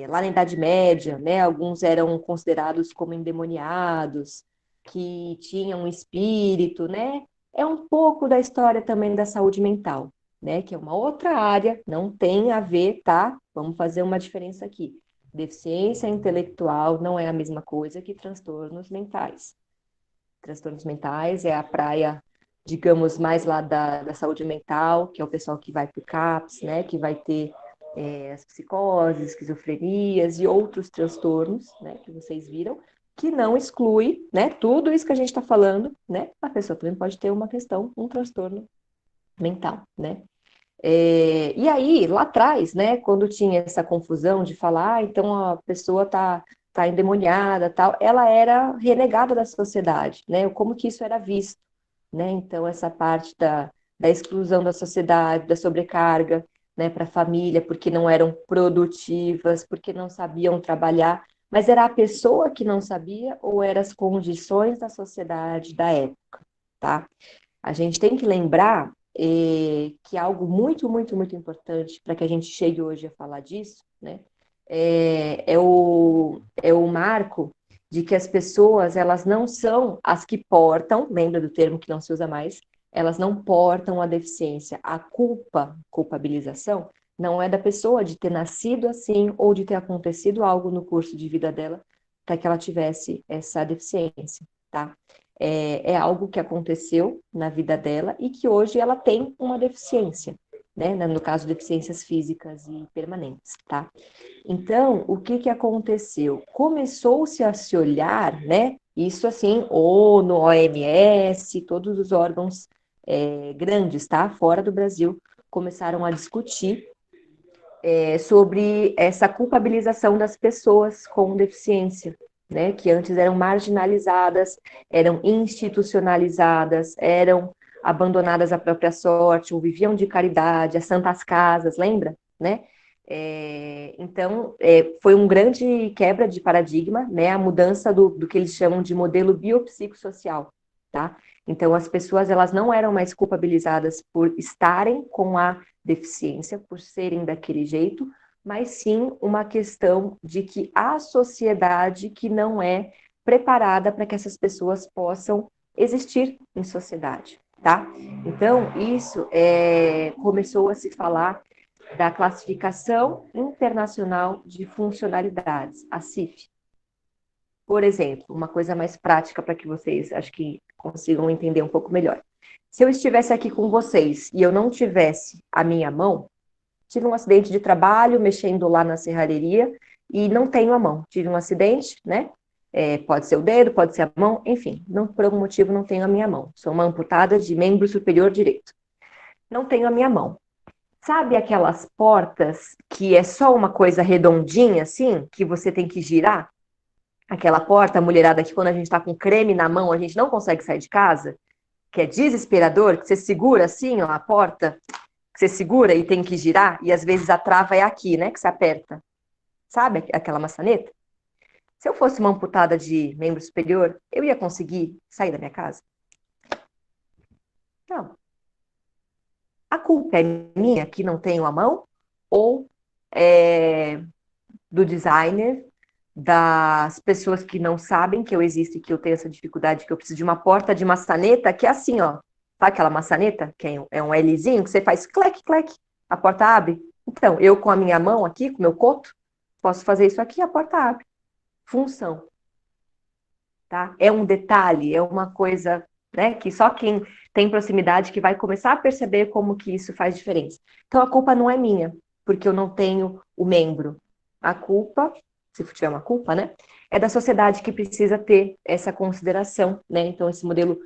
lá na Idade Média, né, alguns eram considerados como endemoniados, que tinham um espírito, né, é um pouco da história também da saúde mental, né, que é uma outra área, não tem a ver, tá? Vamos fazer uma diferença aqui. Deficiência intelectual não é a mesma coisa que transtornos mentais. Transtornos mentais é a praia, digamos, mais lá da saúde mental, que é o pessoal que vai para o CAPS, né, que vai ter as psicoses, esquizofrenias e outros transtornos, né, que vocês viram, que não exclui, né, tudo isso que a gente está falando, né, a pessoa também pode ter uma questão, um transtorno mental, né. E aí, lá atrás, né, quando tinha essa confusão de falar, então a pessoa tá endemoniada, tal, ela era renegada da sociedade, né, como que isso era visto, né, então essa parte da exclusão da sociedade, da sobrecarga, né, para a família, porque não eram produtivas, porque não sabiam trabalhar, mas era a pessoa que não sabia ou eram as condições da sociedade da época, tá? A gente tem que lembrar que algo muito, muito, muito importante para que a gente chegue hoje a falar disso, né, é o marco de que as pessoas, elas não são as que portam, lembra do termo que não se usa mais, elas não portam a deficiência. A culpabilização, não é da pessoa de ter nascido assim ou de ter acontecido algo no curso de vida dela para que ela tivesse essa deficiência, tá? É algo que aconteceu na vida dela e que hoje ela tem uma deficiência, né? No caso, deficiências físicas e permanentes, tá? Então, o que que aconteceu? Começou-se a se olhar, né? Isso assim, ONU, OMS, todos os órgãos grandes, tá? Fora do Brasil, começaram a discutir sobre essa culpabilização das pessoas com deficiência, né, que antes eram marginalizadas, eram institucionalizadas, eram abandonadas à própria sorte, ou viviam de caridade, as santas casas, lembra? Né? Então, foi um grande quebra de paradigma, né, a mudança do que eles chamam de modelo biopsicossocial, tá? Então, as pessoas, elas não eram mais culpabilizadas por estarem com a deficiência, por serem daquele jeito, mas sim uma questão de que a sociedade que não é preparada para que essas pessoas possam existir em sociedade, tá? Então, isso começou a se falar da Classificação Internacional de Funcionalidades, a CIF. Por exemplo, uma coisa mais prática para que vocês, acho que consigam entender um pouco melhor. Se eu estivesse aqui com vocês e eu não tivesse a minha mão, tive um acidente de trabalho, mexendo lá na serralheria, e não tenho a mão. Tive um acidente, né? Pode ser o dedo, pode ser a mão, enfim, não, por algum motivo não tenho a minha mão. Sou uma amputada de membro superior direito. Não tenho a minha mão. Sabe aquelas portas que é só uma coisa redondinha, assim, que você tem que girar? Aquela porta, mulherada, que quando a gente tá com creme na mão, a gente não consegue sair de casa, que é desesperador, que você segura assim, ó, a porta, que você segura e tem que girar, e às vezes a trava é aqui, né, que você aperta. Sabe aquela maçaneta? Se eu fosse uma amputada de membro superior, eu ia conseguir sair da minha casa? Não. A culpa é minha que não tenho a mão? Ou é do designer, das pessoas que não sabem que eu existo e que eu tenho essa dificuldade, que eu preciso de uma porta de maçaneta, que é assim, ó. Sabe aquela maçaneta, que é um Lzinho, que você faz clec, clec, a porta abre? Então, eu com a minha mão aqui, com o meu coto, posso fazer isso aqui e a porta abre. Função, tá? É um detalhe, é uma coisa, né, que só quem tem proximidade que vai começar a perceber como que isso faz diferença. Então, a culpa não é minha, porque eu não tenho o membro. A culpa, se tiver uma culpa, né, é da sociedade que precisa ter essa consideração, né? Então, esse modelo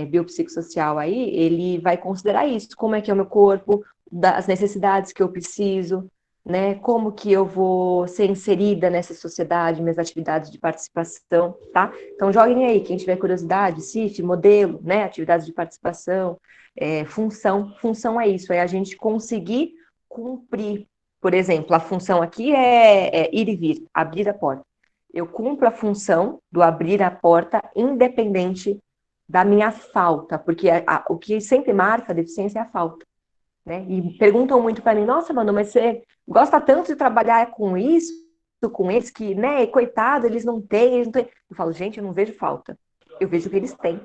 biopsicossocial aí, ele vai considerar isso, como é que é o meu corpo, das necessidades que eu preciso, né? Como que eu vou ser inserida nessa sociedade, minhas atividades de participação, tá? Então, joguem aí, quem tiver curiosidade, CIF, modelo, né? Atividades de participação, função. Função é isso, é a gente conseguir cumprir. Por exemplo, a função aqui é ir e vir, abrir a porta. Eu cumpro a função do abrir a porta independente da minha falta, porque o que sempre marca a deficiência é a falta, né? E perguntam muito para mim, nossa, Manu, mas você gosta tanto de trabalhar com isso, com eles, que, né, coitado, eles não têm, eles não têm. Eu falo, gente, eu não vejo falta, eu vejo o que eles têm,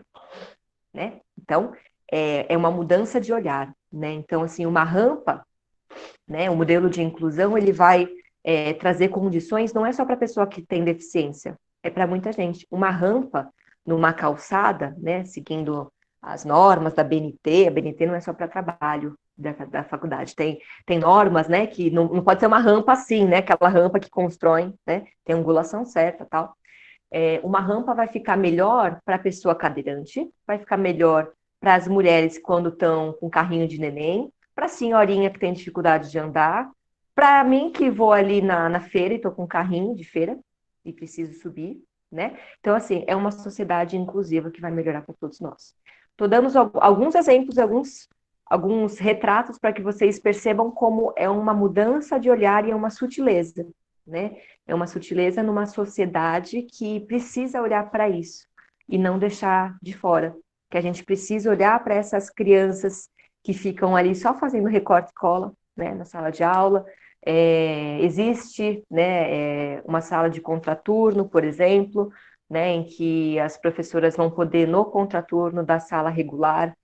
né? Então, é uma mudança de olhar, né? Então, assim, uma rampa, né, o modelo de inclusão, ele vai trazer condições, não é só para a pessoa que tem deficiência, é para muita gente. Uma rampa numa calçada, né, seguindo as normas da BNT, a BNT não é só para trabalho da faculdade, tem normas, né, que não pode ser uma rampa assim, né, aquela rampa que constrói, né, tem angulação certa, tal. Uma rampa vai ficar melhor para a pessoa cadeirante, vai ficar melhor para as mulheres quando estão com carrinho de neném, para a senhorinha que tem dificuldade de andar, para mim que vou ali na feira e estou com carrinho de feira e preciso subir, né? Então, assim, é uma sociedade inclusiva que vai melhorar para todos nós. Estou dando alguns exemplos, alguns retratos para que vocês percebam como é uma mudança de olhar e é uma sutileza, né? É uma sutileza numa sociedade que precisa olhar para isso e não deixar de fora. Que a gente precisa olhar para essas crianças que ficam ali só fazendo recorte e cola, né, na sala de aula. Existe, né, uma sala de contraturno, por exemplo, né, em que as professoras vão poder, no contraturno da sala regular,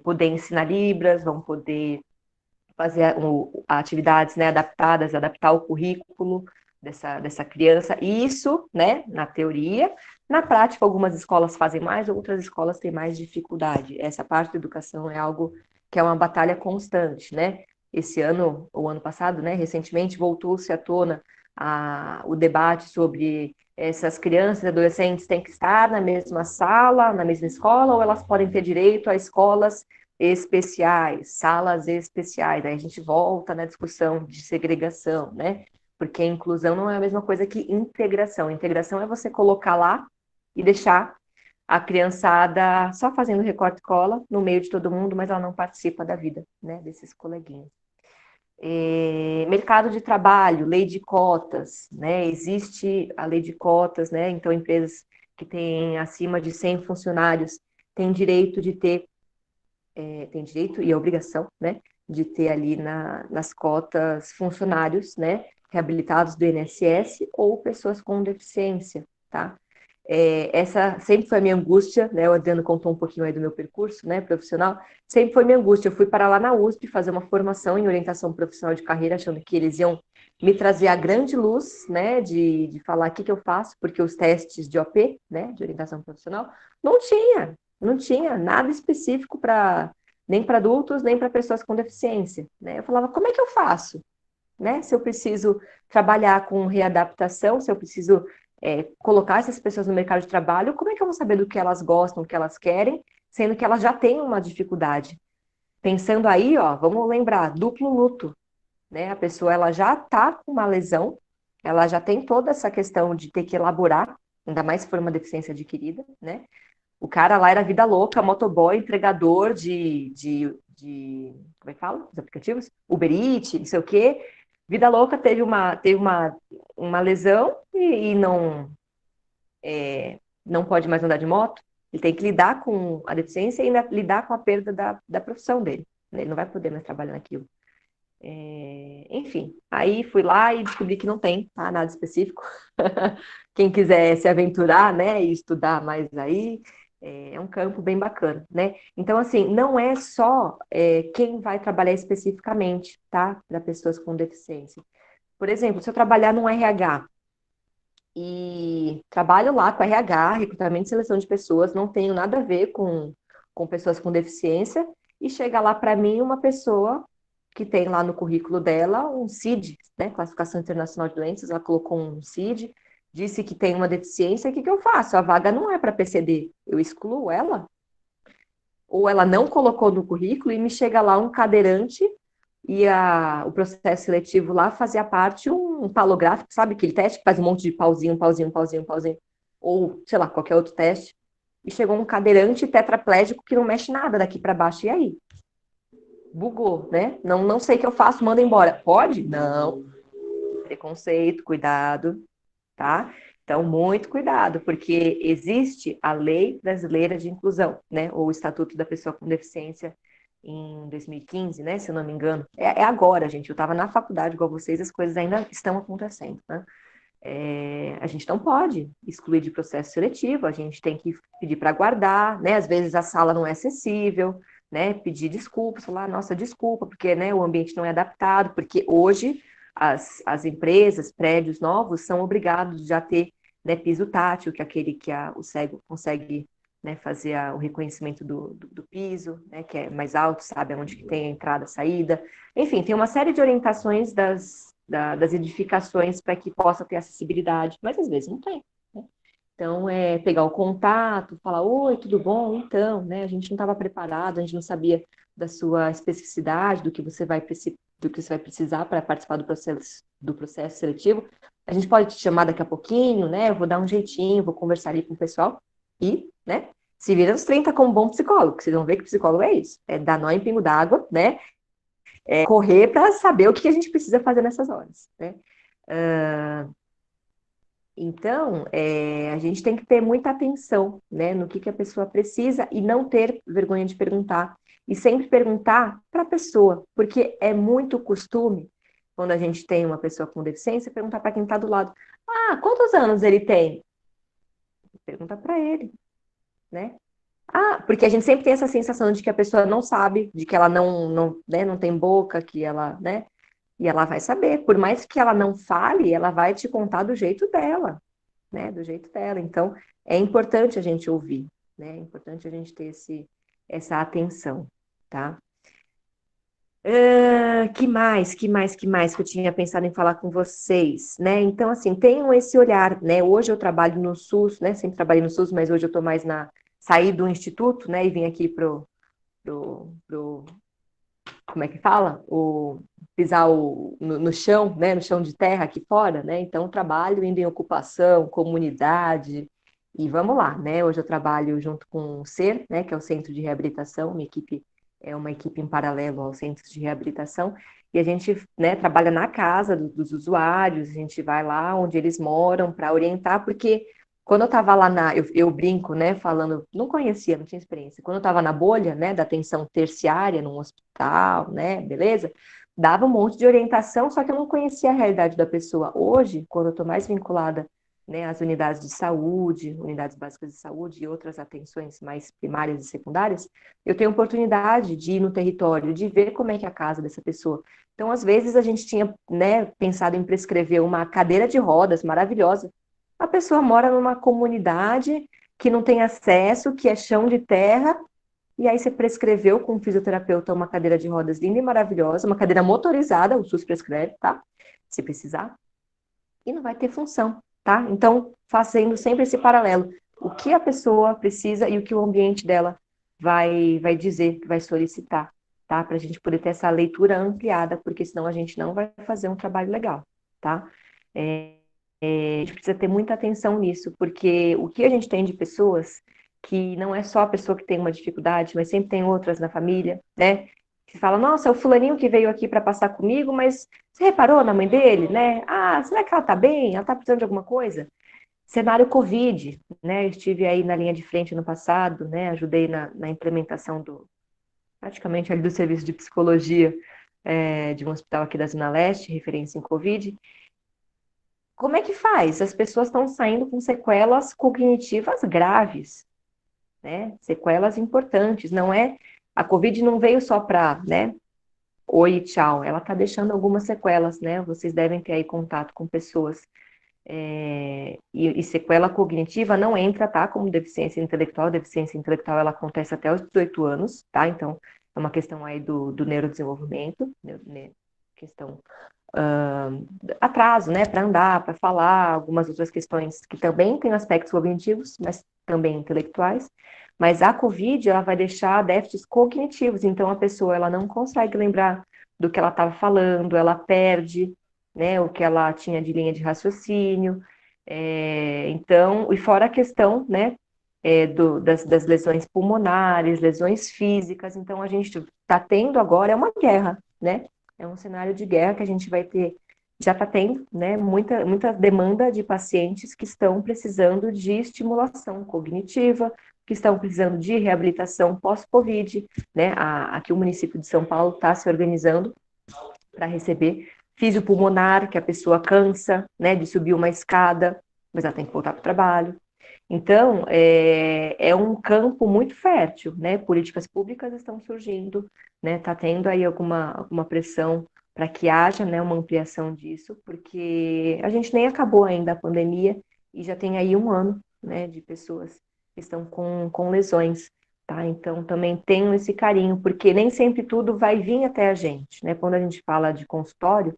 poder ensinar Libras, vão poder fazer atividades, né, adaptadas, adaptar o currículo dessa criança. E isso, né, na teoria. Na prática, algumas escolas fazem mais, outras escolas têm mais dificuldade. Essa parte da educação é algo que é uma batalha constante, né? Esse ano, ou ano passado, né, recentemente, voltou-se à tona o debate sobre essas crianças e adolescentes têm que estar na mesma sala, na mesma escola, ou elas podem ter direito a escolas especiais, salas especiais. Aí a gente volta na discussão de segregação, né? Porque inclusão não é a mesma coisa que integração. Integração é você colocar lá e deixar a criançada só fazendo recorte e cola no meio de todo mundo, mas ela não participa da vida, né, desses coleguinhas. Mercado de trabalho, lei de cotas, né? Existe a lei de cotas, né? Então, empresas que têm acima de 100 funcionários têm direito de ter tem direito e a obrigação, né, de ter ali nas cotas funcionários, né, reabilitados do INSS ou pessoas com deficiência, tá? Essa sempre foi a minha angústia, né, o Adriano contou um pouquinho aí do meu percurso, né, profissional, sempre foi minha angústia. Eu fui para lá na USP fazer uma formação em orientação profissional de carreira, achando que eles iam me trazer a grande luz, né, de falar o que eu faço, porque os testes de OP, né, de orientação profissional, não tinha nada específico nem para adultos, nem para pessoas com deficiência, né? Eu falava, como é que eu faço, né? Se eu preciso trabalhar com readaptação, se eu preciso colocar essas pessoas no mercado de trabalho, como é que eu vou saber do que elas gostam, do que elas querem, sendo que elas já têm uma dificuldade? pensando aí, ó, vamos lembrar, duplo luto, né? A pessoa, ela já tá com uma lesão, ela já tem toda essa questão de ter que elaborar, ainda mais se for uma deficiência adquirida, né? O cara lá era vida louca, motoboy, entregador como é que fala? Os aplicativos? Uber Eats, não sei o quê. Vida louca, teve uma lesão e não pode mais andar de moto. Ele tem que lidar com a deficiência e ainda lidar com a perda da profissão dele. Ele não vai poder mais trabalhar naquilo. Enfim, aí fui lá e descobri que não tem, tá? Nada específico. Quem quiser se aventurar, né, e estudar mais aí, é um campo bem bacana, né? Então, assim, não é só quem vai trabalhar especificamente, tá? Para pessoas com deficiência. Por exemplo, se eu trabalhar num RH e trabalho lá com RH, recrutamento e seleção de pessoas, não tenho nada a ver com pessoas com deficiência, e chega lá para mim uma pessoa que tem lá no currículo dela um CID, né, Classificação Internacional de Doenças, ela colocou um CID, disse que tem uma deficiência, o que eu faço? A vaga não é para PCD, eu excluo ela? Ou ela não colocou no currículo e me chega lá um cadeirante e o processo seletivo lá fazia parte um palográfico, sabe? Aquele teste que faz um monte de pauzinho, pauzinho, pauzinho, pauzinho, ou, sei lá, qualquer outro teste. E chegou um cadeirante tetraplégico que não mexe nada daqui para baixo. E aí? Bugou, né? Não sei o que eu faço, manda embora. Pode? Não. Preconceito, cuidado, tá? Então, muito cuidado, porque existe a Lei Brasileira de Inclusão, né? Ou o Estatuto da Pessoa com Deficiência em 2015, né? Se eu não me engano. É agora, gente. Eu estava na faculdade igual vocês, as coisas ainda estão acontecendo, né? A gente não pode excluir de processo seletivo, a gente tem que pedir para guardar, né? Às vezes a sala não é acessível, né? Pedir desculpas, falar, nossa, desculpa, porque né, o ambiente não é adaptado, porque hoje as empresas, prédios novos, são obrigados já a ter, né, piso tátil, que é aquele que o cego consegue, né, fazer o reconhecimento do piso, né, que é mais alto, sabe onde que tem a entrada, a saída. Enfim, tem uma série de orientações das edificações para que possa ter acessibilidade, mas às vezes não tem. Né? Então, pegar o contato, falar, oi, tudo bom? Então, né, a gente não estava preparado, a gente não sabia da sua especificidade, do que você vai precisar para participar do processo seletivo. A gente pode te chamar daqui a pouquinho, né? Eu vou dar um jeitinho, vou conversar ali com o pessoal e, né, se vira nos 30 como bom psicólogo, que vocês vão ver que psicólogo é isso, é dar nó em pingo d'água, né? Correr para saber o que a gente precisa fazer nessas horas, né? Então, a gente tem que ter muita atenção, né, no que a pessoa precisa e não ter vergonha de perguntar. E sempre perguntar para a pessoa, porque é muito costume, quando a gente tem uma pessoa com deficiência, perguntar para quem está do lado. Ah, quantos anos ele tem? Pergunta para ele, né? Ah, porque a gente sempre tem essa sensação de que a pessoa não sabe, de que ela né, não tem boca, que ela, né? E ela vai saber. Por mais que ela não fale, ela vai te contar do jeito dela, né? Do jeito dela. Então, é importante a gente ouvir, né? É importante a gente ter essa atenção, tá? Que mais que eu tinha pensado em falar com vocês, né? Então, assim, tenham esse olhar, né? Hoje eu trabalho no SUS, né? Sempre trabalhei no SUS, mas hoje eu tô mais saí do instituto, né? E vim aqui como é que fala? Pisar no chão, né? No chão de terra aqui fora, né? Então, trabalho indo em ocupação, comunidade, e vamos lá, né? Hoje eu trabalho junto com o CER, né? Que é o Centro de Reabilitação, uma equipe em paralelo aos centros de reabilitação, e a gente, né, trabalha na casa dos usuários, a gente vai lá onde eles moram para orientar, porque quando eu estava lá eu brinco, né, falando, não conhecia, não tinha experiência. Quando eu estava na bolha, né, da atenção terciária, num hospital, né, beleza? Dava um monte de orientação, só que eu não conhecia a realidade da pessoa. Hoje, quando eu estou mais vinculada, né, às unidades de saúde, unidades básicas de saúde e outras atenções mais primárias e secundárias, eu tenho oportunidade de ir no território, de ver como é que é a casa dessa pessoa. Então, às vezes, a gente tinha, né, pensado em prescrever uma cadeira de rodas maravilhosa. A pessoa mora numa comunidade que não tem acesso, que é chão de terra, e aí você prescreveu com um fisioterapeuta uma cadeira de rodas linda e maravilhosa, uma cadeira motorizada, o SUS prescreve, tá? Se precisar, e não vai ter função, tá? Então, fazendo sempre esse paralelo. O que a pessoa precisa e o que o ambiente dela vai dizer, vai solicitar, tá? Para a gente poder ter essa leitura ampliada, porque senão a gente não vai fazer um trabalho legal, tá? A gente precisa ter muita atenção nisso, porque o que a gente tem de pessoas que não é só a pessoa que tem uma dificuldade, mas sempre tem outras na família, né? Que fala, nossa, é o fulaninho que veio aqui para passar comigo, mas você reparou na mãe dele, né? Ah, será que ela tá bem? Ela tá precisando de alguma coisa? Cenário Covid, né? Eu estive aí na linha de frente no passado, né? Ajudei na implementação praticamente ali do serviço de psicologia de um hospital aqui da Zona Leste, referência em Covid. Como é que faz? As pessoas estão saindo com sequelas cognitivas graves, né? Sequelas importantes. Não é a Covid não veio só para, né? Oi, tchau. Ela está deixando algumas sequelas, né? Vocês devem ter aí contato com pessoas. E sequela cognitiva não entra, tá? Como deficiência intelectual. A deficiência intelectual ela acontece até os 18 anos, tá? Então é uma questão aí do neurodesenvolvimento, né? Questão atraso, né, para andar, para falar, algumas outras questões que também têm aspectos cognitivos, mas também intelectuais. Mas a COVID, ela vai deixar déficits cognitivos, então a pessoa ela não consegue lembrar do que ela estava falando, ela perde, né, o que ela tinha de linha de raciocínio. Então, e fora a questão, né, das lesões pulmonares, lesões físicas. Então, a gente está tendo agora uma guerra, né? É um cenário de guerra que a gente vai ter, já está tendo, né, muita demanda de pacientes que estão precisando de estimulação cognitiva, que estão precisando de reabilitação pós-Covid, né? Aqui o município de São Paulo está se organizando para receber fisiopulmonar, que a pessoa cansa, né, de subir uma escada, mas ela tem que voltar para o trabalho. Então, é um campo muito fértil, né? Políticas públicas estão surgindo, né? Está tendo aí alguma pressão para que haja, né, uma ampliação disso, porque a gente nem acabou ainda a pandemia e já tem aí um ano, né, de pessoas que estão com lesões, tá? Então, também tenho esse carinho, porque nem sempre tudo vai vir até a gente, né? Quando a gente fala de consultório,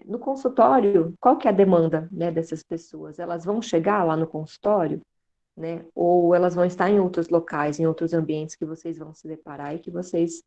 no consultório, qual que é a demanda, né, dessas pessoas? Elas vão chegar lá no consultório, né? Ou elas vão estar em outros locais, em outros ambientes que vocês vão se deparar e que vocês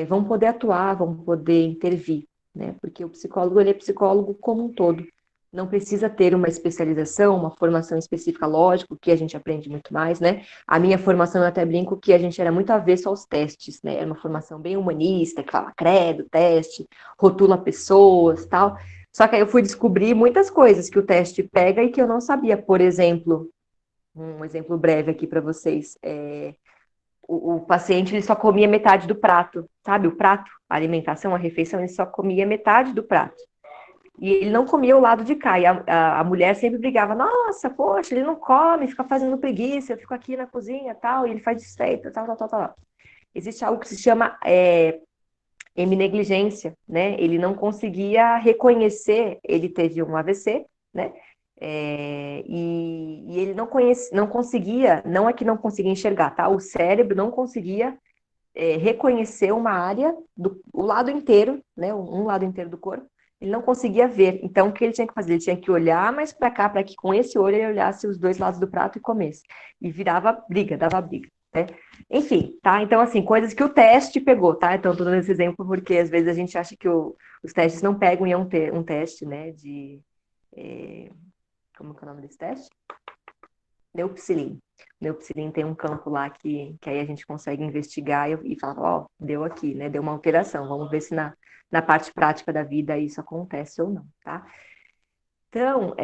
vão poder atuar, vão poder intervir, né? Porque o psicólogo, ele é psicólogo como um todo. Não precisa ter uma especialização, uma formação específica, lógico, que a gente aprende muito mais, né? A minha formação, eu até brinco que a gente era muito avesso aos testes, né? Era uma formação bem humanista, que fala credo, teste, rotula pessoas, tal. Só que aí eu fui descobrir muitas coisas que o teste pega e que eu não sabia. Por exemplo, um exemplo breve aqui para vocês. O paciente ele só comia metade do prato, sabe? O prato, a alimentação, a refeição, ele só comia metade do prato. E ele não comia o lado de cá. E a mulher sempre brigava, nossa, poxa, ele não come, fica fazendo preguiça, eu fico aqui na cozinha, tal, e ele faz desfeita, tal. Existe algo que se chama heminegligência, né? Ele não conseguia reconhecer, ele teve um AVC, né? E ele não conseguia, não é que não conseguia enxergar, tá? O cérebro não conseguia reconhecer uma área, o lado inteiro, né? Um lado inteiro do corpo, ele não conseguia ver. Então, o que ele tinha que fazer? Ele tinha que olhar mais para cá, para que com esse olho ele olhasse os dois lados do prato e comesse. E virava briga, dava briga, né? Enfim, tá? Então, assim, coisas que o teste pegou, tá? Então, tô dando esse exemplo porque às vezes a gente acha que os testes não pegam e é um teste, né? Como que é o nome desse teste? Neupsilin. Neupsilin tem um campo lá que aí a gente consegue investigar e falar, ó, deu aqui, né? Deu uma alteração. Vamos ver se na parte prática da vida isso acontece ou não, tá? Então,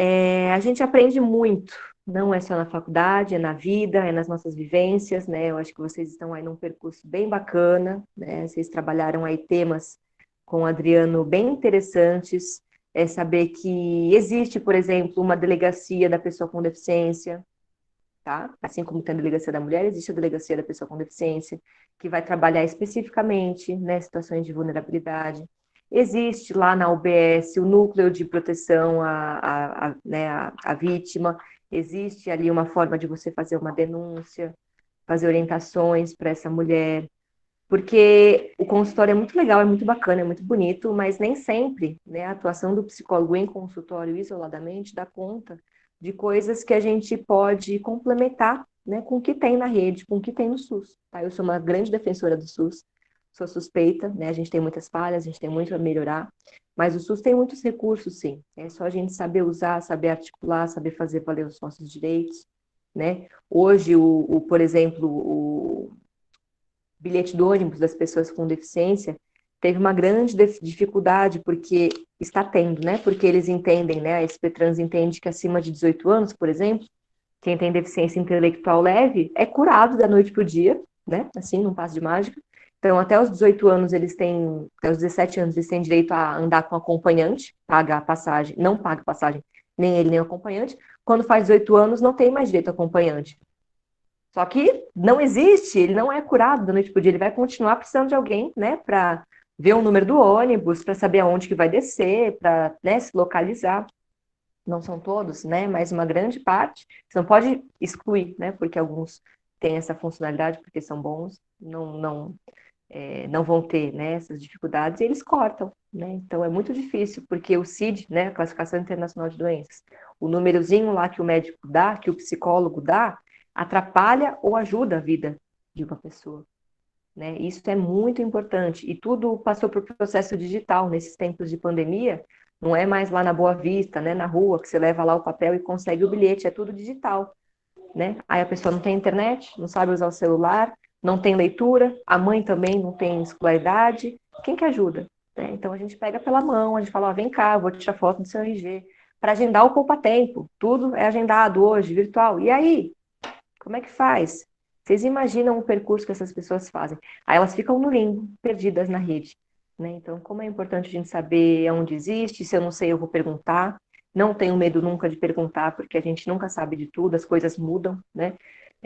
a gente aprende muito, não é só na faculdade, é na vida, é nas nossas vivências, né? Eu acho que vocês estão aí num percurso bem bacana, né? Vocês trabalharam aí temas com o Adriano bem interessantes, saber que existe, por exemplo, uma delegacia da pessoa com deficiência, tá? Assim como tem a delegacia da mulher, existe a delegacia da pessoa com deficiência, que vai trabalhar especificamente, né, situações de vulnerabilidade. Existe lá na UBS o núcleo de proteção né, à vítima, existe ali uma forma de você fazer uma denúncia, fazer orientações para essa mulher, porque o consultório é muito legal, é muito bacana, é muito bonito, mas nem sempre, né, a atuação do psicólogo em consultório isoladamente dá conta de coisas que a gente pode complementar, né, com o que tem na rede, com o que tem no SUS. Tá? Eu sou uma grande defensora do SUS, sou suspeita, né? A gente tem muitas falhas, a gente tem muito a melhorar, mas o SUS tem muitos recursos, sim. É só a gente saber usar, saber articular, saber fazer valer os nossos direitos, né? Hoje, por exemplo, o bilhete do ônibus das pessoas com deficiência teve uma grande dificuldade, porque está tendo, né? Porque eles entendem, né? A SP Trans entende que acima de 18 anos, por exemplo, quem tem deficiência intelectual leve é curado da noite para o dia, né? Assim, num passo de mágica. Então, até os 18 anos, até os 17 anos, eles têm direito a andar com acompanhante, paga a passagem, não paga a passagem, nem ele, nem o acompanhante. Quando faz 18 anos, não tem mais direito a acompanhante. Só que não existe, ele não é curado da noite para o dia, ele vai continuar precisando de alguém, né, para ver o número do ônibus, para saber aonde que vai descer, para, né, se localizar. Não são todos, né, mas uma grande parte. Você não pode excluir, né, porque alguns têm essa funcionalidade, porque são bons, não vão ter, né, essas dificuldades, e eles cortam, né, então é muito difícil, porque o CID, né, a Classificação Internacional de Doenças, o númerozinho lá que o médico dá, que o psicólogo dá, atrapalha ou ajuda a vida de uma pessoa, né, isso é muito importante, e tudo passou por processo digital, nesses tempos de pandemia, não é mais lá na Boa Vista, né, na rua, que você leva lá o papel e consegue o bilhete, é tudo digital, né? Aí a pessoa não tem internet, não sabe usar o celular, não tem leitura, a mãe também não tem escolaridade. Quem que ajuda? Né? Então a gente pega pela mão, a gente fala, ó, vem cá, vou tirar foto do seu RG. Para agendar o poupa-tempo, tudo é agendado hoje, virtual. E aí? Como é que faz? Vocês imaginam o percurso que essas pessoas fazem? Aí elas ficam no limbo, perdidas na rede. Né? Então, como é importante a gente saber onde existe, se eu não sei, eu vou perguntar. Não tenho medo nunca de perguntar, porque a gente nunca sabe de tudo, as coisas mudam, né?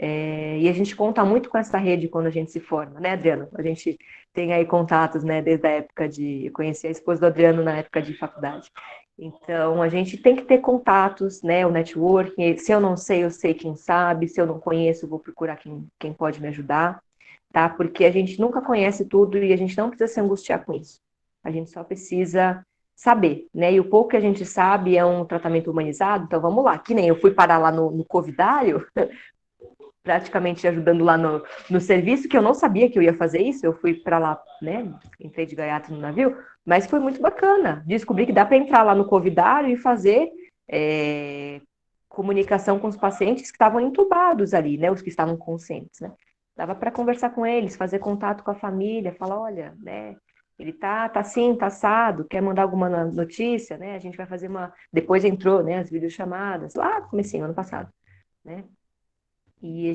E a gente conta muito com essa rede quando a gente se forma, né, Adriano? A gente tem aí contatos, né, desde a época de... Eu conheci a esposa do Adriano na época de faculdade. Então, a gente tem que ter contatos, né, o networking. Se eu não sei, eu sei quem sabe. Se eu não conheço, eu vou procurar quem pode me ajudar, tá? Porque a gente nunca conhece tudo e a gente não precisa se angustiar com isso. A gente só precisa saber, né? E o pouco que a gente sabe é um tratamento humanizado, então vamos lá. Que nem eu fui parar lá no Covidário, praticamente ajudando lá no serviço, que eu não sabia que eu ia fazer isso, eu fui para lá, né, entrei de gaiato no navio, mas foi muito bacana, descobri que dá para entrar lá no Covidário e fazer comunicação com os pacientes que estavam entubados ali, né, os que estavam conscientes, né, dava para conversar com eles, fazer contato com a família, falar, olha, né, ele tá assim, tá assado, quer mandar alguma notícia, né, a gente vai fazer depois entrou, né, as videochamadas, lá no comecinho, ano passado, né, e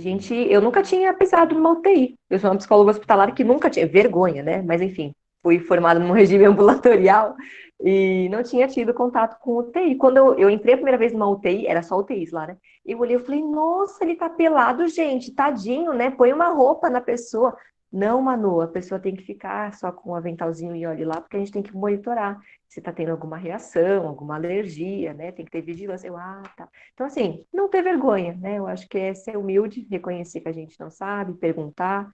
eu nunca tinha pisado numa UTI. Eu sou uma psicóloga hospitalar que nunca tinha, vergonha, né? Mas enfim, fui formada num regime ambulatorial e não tinha tido contato com UTI. Quando eu entrei a primeira vez numa UTI, era só UTIs lá, né? Eu olhei e falei, nossa, ele tá pelado, gente, tadinho, né? Põe uma roupa na pessoa. Não, Manu, a pessoa tem que ficar só com um aventalzinho e olhe lá, porque a gente tem que monitorar se tá tendo alguma reação, alguma alergia, né? Tem que ter vigilância. Tá. Então, assim, não ter vergonha, né? Eu acho que é ser humilde, reconhecer que a gente não sabe, perguntar,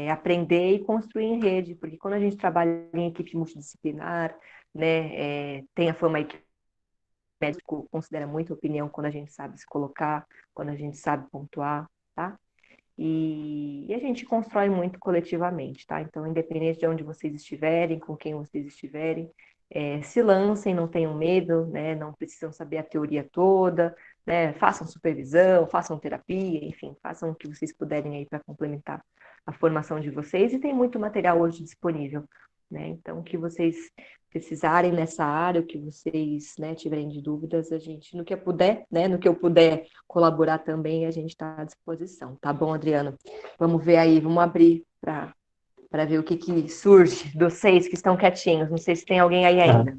aprender e construir em rede, porque quando a gente trabalha em equipe multidisciplinar, né, tem a fama aí que o médico considera muito a opinião quando a gente sabe se colocar, quando a gente sabe pontuar, tá? E a gente constrói muito coletivamente, tá? Então, independente de onde vocês estiverem, com quem vocês estiverem, se lancem, não tenham medo, né? Não precisam saber a teoria toda, né? Façam supervisão, façam terapia, enfim, façam o que vocês puderem aí para complementar a formação de vocês, e tem muito material hoje disponível, né? Então, o que vocês precisarem nessa área, o que vocês, né, tiverem de dúvidas, a gente, no que eu puder, né, no que eu puder colaborar também, a gente está à disposição. Tá bom, Adriano? Vamos ver aí, vamos abrir para ver o que surge dos 6 que estão quietinhos. Não sei se tem alguém aí ainda.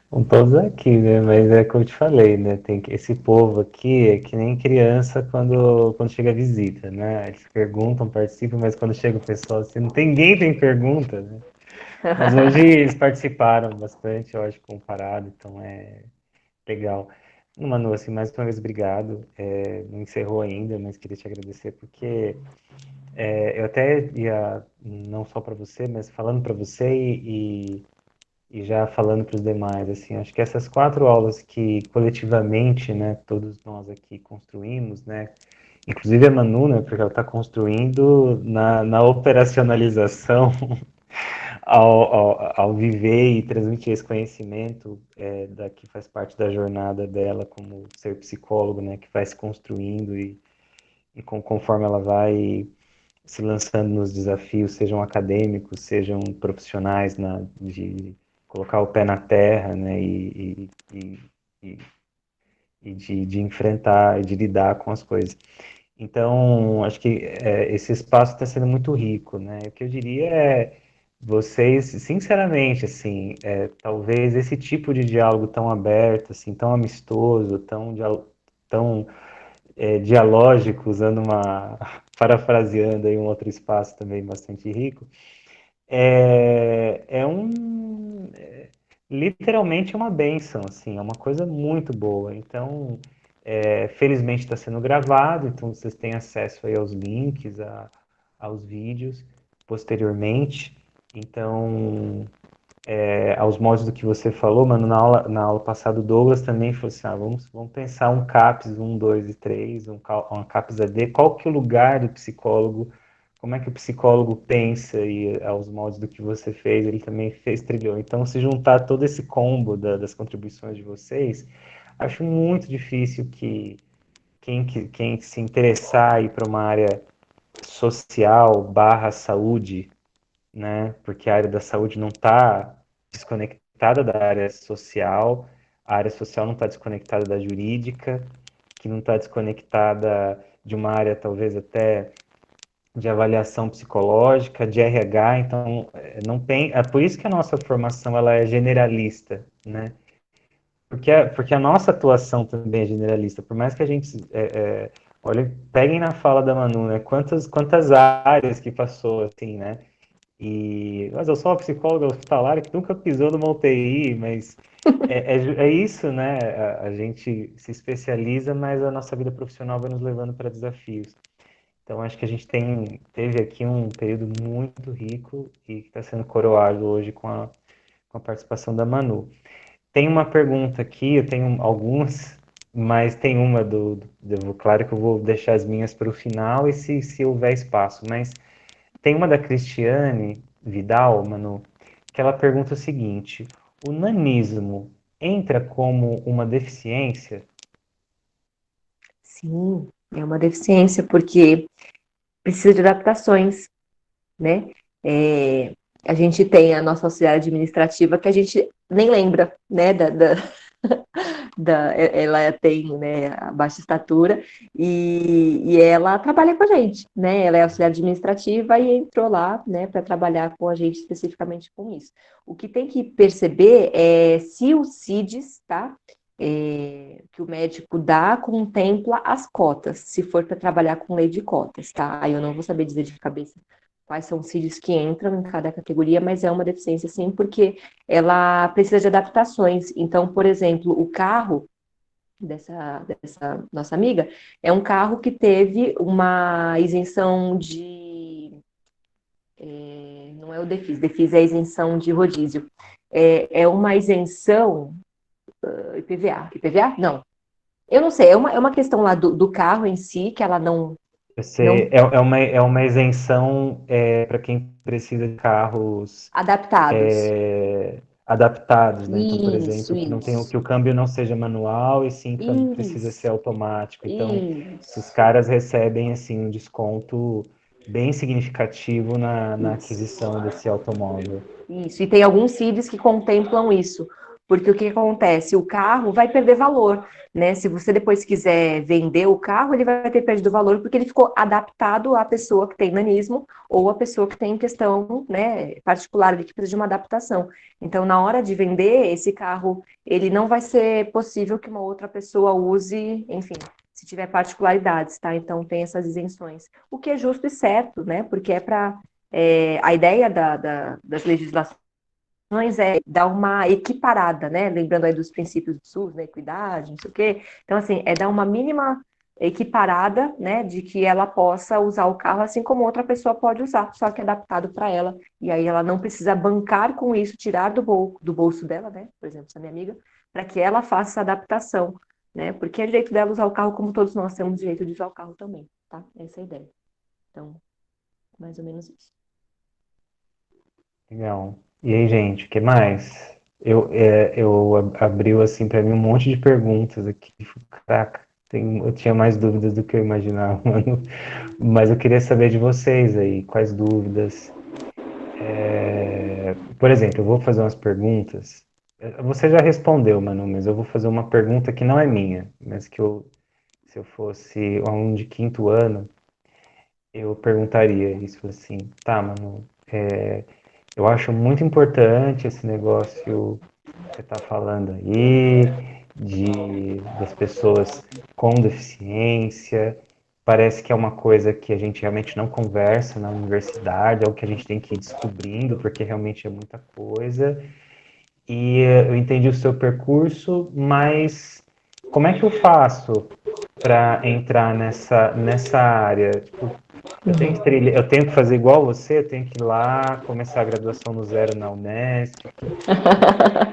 Estão todos aqui, né? Mas é como eu te falei, né? Esse povo aqui é que nem criança quando chega a visita, né? Eles perguntam, participam, mas quando chega o pessoal assim, ninguém tem pergunta, né? Mas hoje eles participaram bastante, eu acho, comparado, então é legal. Manu, assim, mais uma vez, obrigado. Não encerrou ainda, mas queria te agradecer, porque eu até ia, não só para você, mas falando para você e já falando para os demais, assim, acho que essas 4 aulas que coletivamente, né, todos nós aqui construímos, né, inclusive a Manu, né, porque ela está construindo na operacionalização ao viver e transmitir esse conhecimento que faz parte da jornada dela como ser psicólogo, né, que vai se construindo e conforme ela vai se lançando nos desafios, sejam acadêmicos, sejam profissionais de colocar o pé na terra, né, e, de enfrentar e de lidar com as coisas. Então, acho que esse espaço está sendo muito rico, né? O que eu diria é vocês, sinceramente, assim, talvez esse tipo de diálogo tão aberto, assim, tão amistoso, tão dialógico, usando parafraseando aí um outro espaço também bastante rico, literalmente uma bênção, assim, é uma coisa muito boa. Então, felizmente está sendo gravado, então vocês têm acesso aí aos links, aos vídeos posteriormente. Então, aos moldes do que você falou, mano, na aula passada o Douglas também falou assim, vamos pensar um CAPS 1, 2 e 3, uma CAPS AD, qual que é o lugar do psicólogo, como é que o psicólogo pensa, e aos moldes do que você fez, ele também fez trilhão. Então, se juntar todo esse combo das contribuições de vocês, acho muito difícil que quem se interessar aí para uma área social barra saúde, né? Porque a área da saúde não está desconectada da área social, a área social não está desconectada da jurídica, que não está desconectada de uma área talvez até de avaliação psicológica, de RH, então não tem, é por isso que a nossa formação ela é generalista, né? Porque a nossa atuação também é generalista, por mais que a gente olha, peguem na fala da Manu, né? Quantas áreas que passou, assim, né? Mas eu sou uma psicóloga hospitalar que nunca pisou numa UTI, mas é isso, né? A gente se especializa, mas a nossa vida profissional vai nos levando para desafios. Então, acho que a gente teve aqui um período muito rico e que está sendo coroado hoje com a participação da Manu. Tem uma pergunta aqui, eu tenho algumas, mas tem uma claro que eu vou deixar as minhas para o final e se houver espaço, mas tem uma da Cristiane Vidal, Manu, que ela pergunta o seguinte: o nanismo entra como uma deficiência? Sim, é uma deficiência, porque precisa de adaptações, né? É, a gente tem a nossa auxiliar administrativa que a gente nem lembra, né, ela tem, né, a baixa estatura e ela trabalha com a gente, né? Ela é auxiliar administrativa e entrou lá, né, para trabalhar com a gente especificamente com isso. O que tem que perceber é se o CIDS, tá? Que o médico dá contempla as cotas, se for para trabalhar com lei de cotas, tá? Aí eu não vou saber dizer de cabeça quais são os CIDs que entram em cada categoria, mas é uma deficiência sim, porque ela precisa de adaptações. Então, por exemplo, o carro dessa nossa amiga é um carro que teve uma isenção não é o DEFIS é a isenção de rodízio. É uma isenção IPVA? Não. Eu não sei, é uma questão lá do carro em si, que ela não. É uma isenção para quem precisa de carros Adaptados. adaptados, né? Então, por Isso, exemplo, isso. que o câmbio não seja manual e sim precisa ser Isso, automático. Então, esses isso, caras recebem assim um desconto bem significativo na isso. aquisição desse automóvel. Isso, e tem alguns CIDs que contemplam isso, porque o que acontece? O carro vai perder valor, né? Se você depois quiser vender o carro, ele vai ter perdido valor porque ele ficou adaptado à pessoa que tem nanismo ou à pessoa que tem questão, né, particular ali que precisa de uma adaptação. Então, na hora de vender esse carro, ele não vai ser possível que uma outra pessoa use, enfim, se tiver particularidades, tá? Então, tem essas isenções, o que é justo e certo, né? Porque é para a ideia das legislações é dar uma equiparada, né? Lembrando aí dos princípios do SUS, né? Equidade, não sei o quê. Então, assim, é dar uma mínima equiparada, né, de que ela possa usar o carro assim como outra pessoa pode usar, só que adaptado para ela, e aí ela não precisa bancar com isso, tirar do bolso dela, né, por exemplo, essa minha amiga, para que ela faça essa adaptação, né, porque é direito dela usar o carro como todos nós temos direito de usar o carro também, tá? Essa é a ideia. Então, mais ou menos isso. Legal. E aí, gente, o que mais? Eu abriu assim para mim um monte de perguntas aqui. Caraca, eu tinha mais dúvidas do que eu imaginava, mano. Mas eu queria saber de vocês aí, quais dúvidas. Por exemplo, eu vou fazer umas perguntas. Você já respondeu, Manu, mas eu vou fazer uma pergunta que não é minha, mas se eu fosse um aluno de quinto ano, eu perguntaria isso assim, tá, Manu, eu acho muito importante esse negócio que você está falando aí, das pessoas com deficiência. Parece que é uma coisa que a gente realmente não conversa na universidade, é algo que a gente tem que ir descobrindo, porque realmente é muita coisa. E eu entendi o seu percurso, mas como é que eu faço para entrar nessa área? Tipo, eu tenho que fazer igual você, eu tenho que ir lá, começar a graduação no zero na Unesp.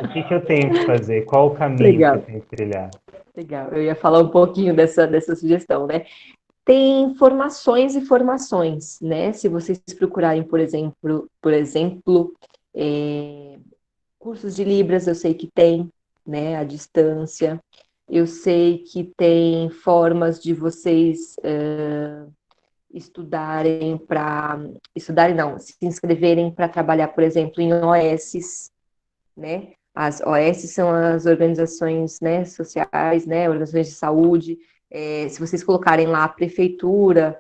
O que eu tenho que fazer? Qual o caminho que eu Legal, tenho que trilhar? legal. Eu ia falar um pouquinho dessa sugestão, né? Tem formações e formações, né? Se vocês procurarem, por exemplo, cursos de Libras, eu sei que tem, né? À distância. Eu sei que tem formas de vocês estudarem não, se inscreverem para trabalhar, por exemplo, em OSs, né? As OS são as organizações, né, sociais, né, organizações de saúde. Se vocês colocarem lá a prefeitura,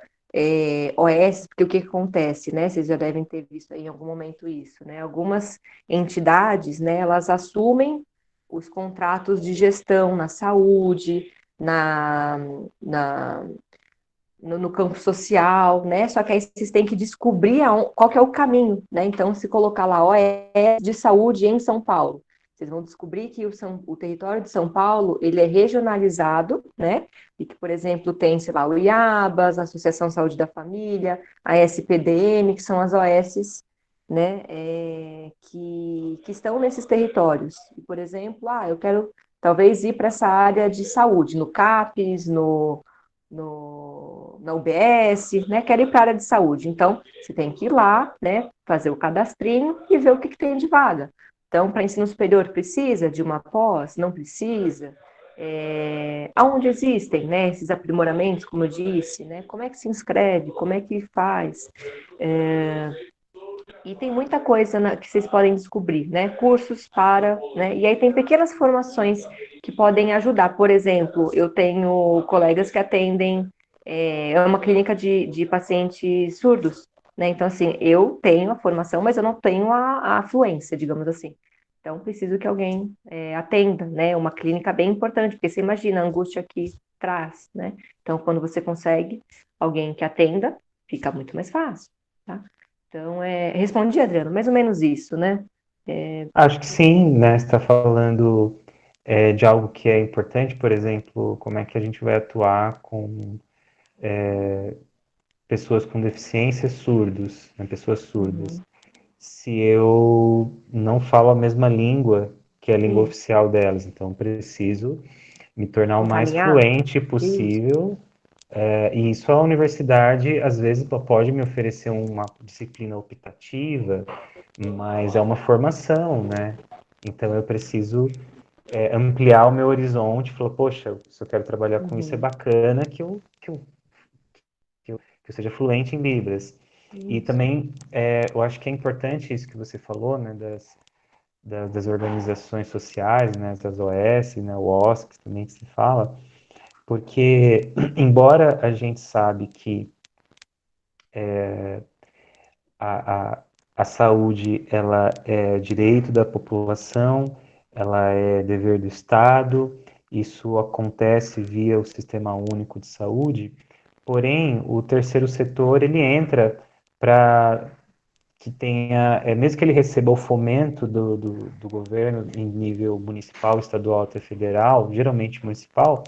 OS, porque o que acontece, né? Vocês já devem ter visto aí em algum momento isso, né? Algumas entidades, né, elas assumem os contratos de gestão na saúde, na, na no campo social, né? Só que aí vocês têm que descobrir qual que é o caminho, né? Então, se colocar lá OS de saúde em São Paulo, vocês vão descobrir que o território de São Paulo, ele é regionalizado, né? E que, por exemplo, tem, sei lá, o IABAS, a Associação Saúde da Família, a SPDM, que são as OSs, né? Que estão nesses territórios. E, por exemplo, eu quero talvez ir para essa área de saúde, no CAPES, na UBS, né? Quero ir para a área de saúde. Então, você tem que ir lá, né? Fazer o cadastrinho e ver o que tem de vaga. Então, para ensino superior, precisa de uma pós? Não precisa? Aonde existem, né? Esses aprimoramentos, como eu disse, né? Como é que se inscreve? Como é que faz? E tem muita coisa que vocês podem descobrir, né? Cursos para, né? E aí tem pequenas formações que podem ajudar. Por exemplo, eu tenho colegas que atendem, é uma clínica de pacientes surdos, né? Então, assim, eu tenho a formação, mas eu não tenho a fluência, digamos assim. Então, preciso que alguém atenda, né? Uma clínica bem importante, porque você imagina a angústia que traz, né? Então, quando você consegue alguém que atenda, fica muito mais fácil, tá? Então, respondi, Adriano, mais ou menos isso, né? Acho que sim, né? Você está falando de algo que é importante, por exemplo, como é que a gente vai atuar com pessoas com deficiência surdos, né? Pessoas surdas. Uhum. Se eu não falo a mesma língua que é a língua Isso. oficial delas, então preciso me tornar o mais Encaminhar? fluente Isso. possível. E isso a universidade, às vezes, pode me oferecer uma disciplina optativa, mas é uma formação, né? Então eu preciso ampliar o meu horizonte, falar, poxa, se eu quero trabalhar com isso, é Uhum. bacana que eu seja fluente em Libras. E Isso. também, eu acho que é importante isso que você falou, né, das organizações sociais, né, das OS, né, o OSC também que se fala, porque, embora a gente sabe que a, a, a saúde, ela é direito da população, ela é dever do Estado, isso acontece via o Sistema Único de Saúde, porém, o terceiro setor, ele entra para que tenha, mesmo que ele receba o fomento do governo em nível municipal, estadual até federal, geralmente municipal,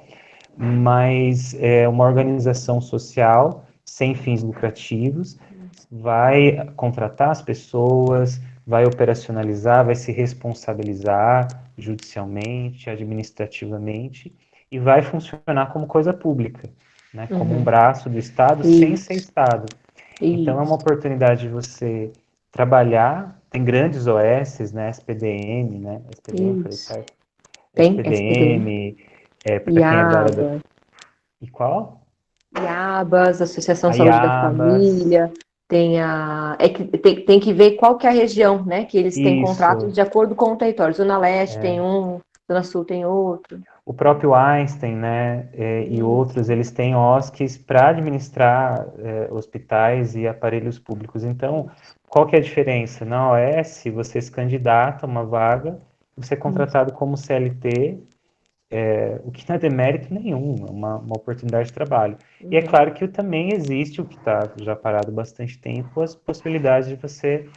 mas é uma organização social sem fins lucrativos, vai contratar as pessoas, vai operacionalizar, vai se responsabilizar judicialmente, administrativamente, e vai funcionar como coisa pública, né? Como um braço do Estado sem ser Estado. Então é uma oportunidade de você trabalhar, tem grandes OSs, né? SPDM, né? SPDM, falei Isso. certo? Tem SPDM. Para quem é da área da... IABA, E qual? IABAS, Associação A Saúde da IABAS, Família, tem a. É que tem que ver qual que é a região, né? Que eles têm contratos isso. de acordo com o território. Zona Leste tem um, Zona Sul tem outro. O próprio Einstein, né, e outros, eles têm OSCs para administrar hospitais e aparelhos públicos. Então, qual que é a diferença? Na OS, você se candidata a uma vaga, você é contratado como CLT, o que não é demérito nenhum, é uma oportunidade de trabalho. E é claro que também existe, o que está já parado bastante tempo, as possibilidades de você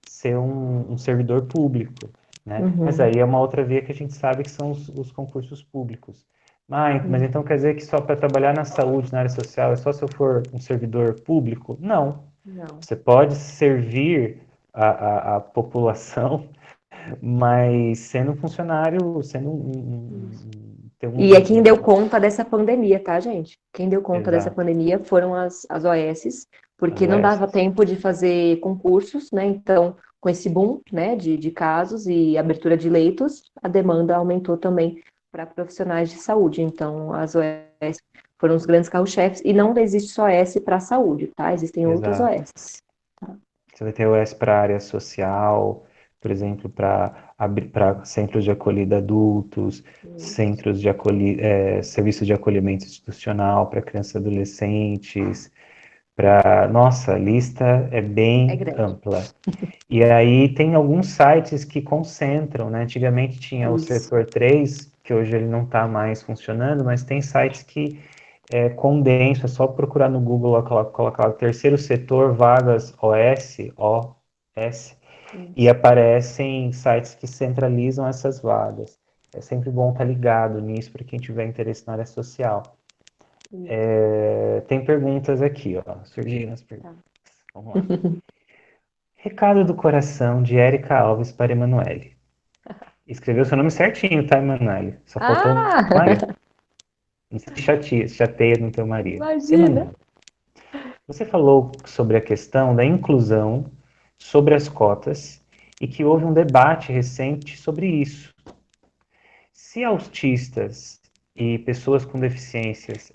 ser um servidor público, né? Mas aí é uma outra via que a gente sabe que são os concursos públicos. Mas então quer dizer que só para trabalhar na saúde, na área social, é só se eu for um servidor público? Não. Não. Você pode servir a população, mas sendo um funcionário, sendo E é quem deu conta dessa pandemia, tá, gente? Quem deu conta dessa Exato. pandemia foram as OSs, porque As não dava OS. tempo de fazer concursos, né? Então, com esse boom, né, de casos e abertura de leitos, a demanda aumentou também para profissionais de saúde. Então, as OS foram os grandes carro-chefes, e não existe só OS para a saúde, tá? Existem outras Exato. OS. Você vai ter OS para área social, por exemplo, para centros de acolhida adultos, centros de serviços de acolhimento institucional para crianças e adolescentes, nossa, a lista é bem grande. ampla. E aí tem alguns sites que concentram, né? Antigamente tinha o Isso. setor 3, que hoje ele não está mais funcionando, mas tem sites que condensam, é só procurar no Google, colocar o terceiro setor, vagas OS, e aparecem sites que centralizam essas vagas. É sempre bom estar ligado nisso para quem tiver interesse na área social. Tem perguntas aqui, ó, surgiram as perguntas. Vamos lá. Recado do coração de Érica Alves para Emanuele. Escreveu seu nome certinho, tá, Emanuele? Só faltou Maria. Não se chateia no teu Maria. Imagina. Emanuele, você falou sobre a questão da inclusão, sobre as cotas, e que houve um debate recente sobre isso. Se autistas e pessoas com deficiência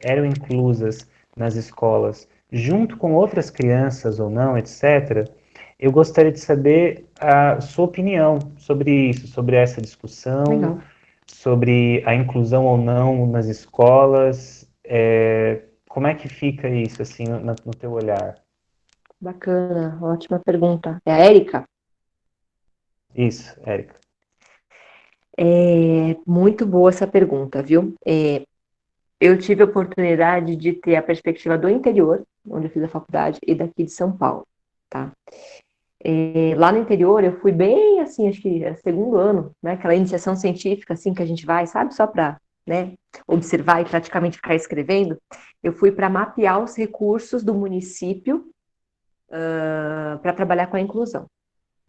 eram inclusas nas escolas, junto com outras crianças ou não, etc., eu gostaria de saber a sua opinião sobre isso, sobre essa discussão, Legal. sobre a inclusão ou não nas escolas. Como é que fica isso, assim, no teu olhar? Bacana, ótima pergunta. É a Érica? Isso, Érica. É muito boa essa pergunta, viu? Eu tive a oportunidade de ter a perspectiva do interior, onde eu fiz a faculdade, e daqui de São Paulo, tá? Lá no interior eu fui bem, assim, acho que é segundo ano, né? Aquela iniciação científica, assim, que a gente vai, sabe? Só para, né, observar e praticamente ficar escrevendo. Eu fui para mapear os recursos do município para trabalhar com a inclusão.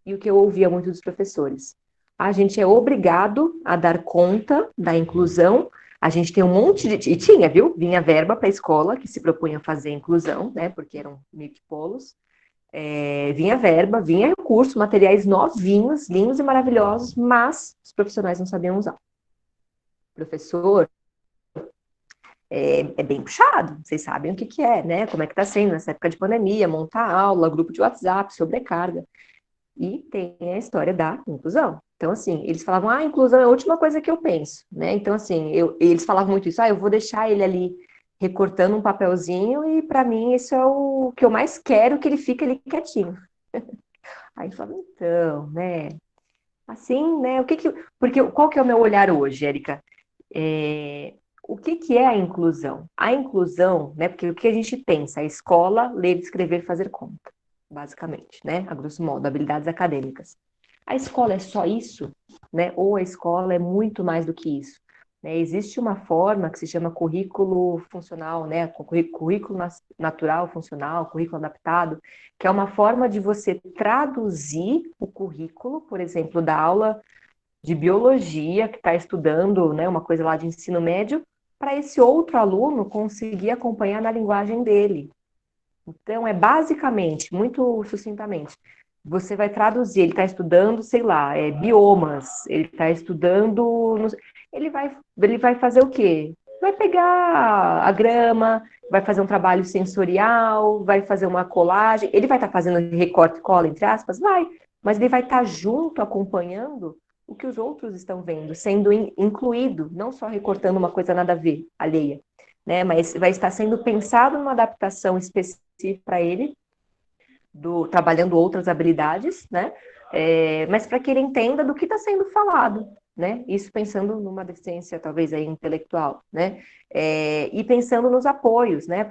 E o que eu ouvia muito dos professores: a gente é obrigado a dar conta da inclusão, a gente tem um monte de... E tinha, viu? Vinha verba para a escola que se propunha a fazer inclusão, né? Porque eram meio que polos. Vinha verba, vinha recurso, materiais novinhos, lindos e maravilhosos, mas os profissionais não sabiam usar. Professor, é bem puxado, vocês sabem o que é, né? Como é que está sendo nessa época de pandemia, montar aula, grupo de WhatsApp, sobrecarga. E tem a história da inclusão. Então, assim, eles falavam, a inclusão é a última coisa que eu penso, né? Então, assim, eles falavam muito isso, eu vou deixar ele ali recortando um papelzinho e, para mim, isso é o que eu mais quero, que ele fique ali quietinho. Aí eu falava, então, né? Assim, né? Porque qual que é o meu olhar hoje, Érica? O que é a inclusão? A inclusão, né? Porque o que a gente pensa? A escola, ler, escrever, fazer conta, basicamente, né? A grosso modo, habilidades acadêmicas. A escola é só isso, né? Ou a escola é muito mais do que isso? né? Existe uma forma que se chama currículo funcional, né? Currículo natural funcional, currículo adaptado, que é uma forma de você traduzir o currículo, por exemplo, da aula de biologia, que está estudando, né, uma coisa lá de ensino médio, para esse outro aluno conseguir acompanhar na linguagem dele. Então, é basicamente, muito sucintamente, você vai traduzir, ele está estudando, sei lá, biomas, ele está estudando, ele vai fazer o quê? Vai pegar a grama, vai fazer um trabalho sensorial, vai fazer uma colagem, ele vai estar fazendo recorte e cola, entre aspas? Vai, mas ele vai estar junto, acompanhando o que os outros estão vendo, sendo incluído, não só recortando uma coisa nada a ver, alheia, né? Mas vai estar sendo pensado numa adaptação específica para ele, trabalhando outras habilidades, né? Mas para que ele entenda do que está sendo falado, né? Isso pensando numa deficiência talvez aí intelectual, né? E pensando nos apoios, né?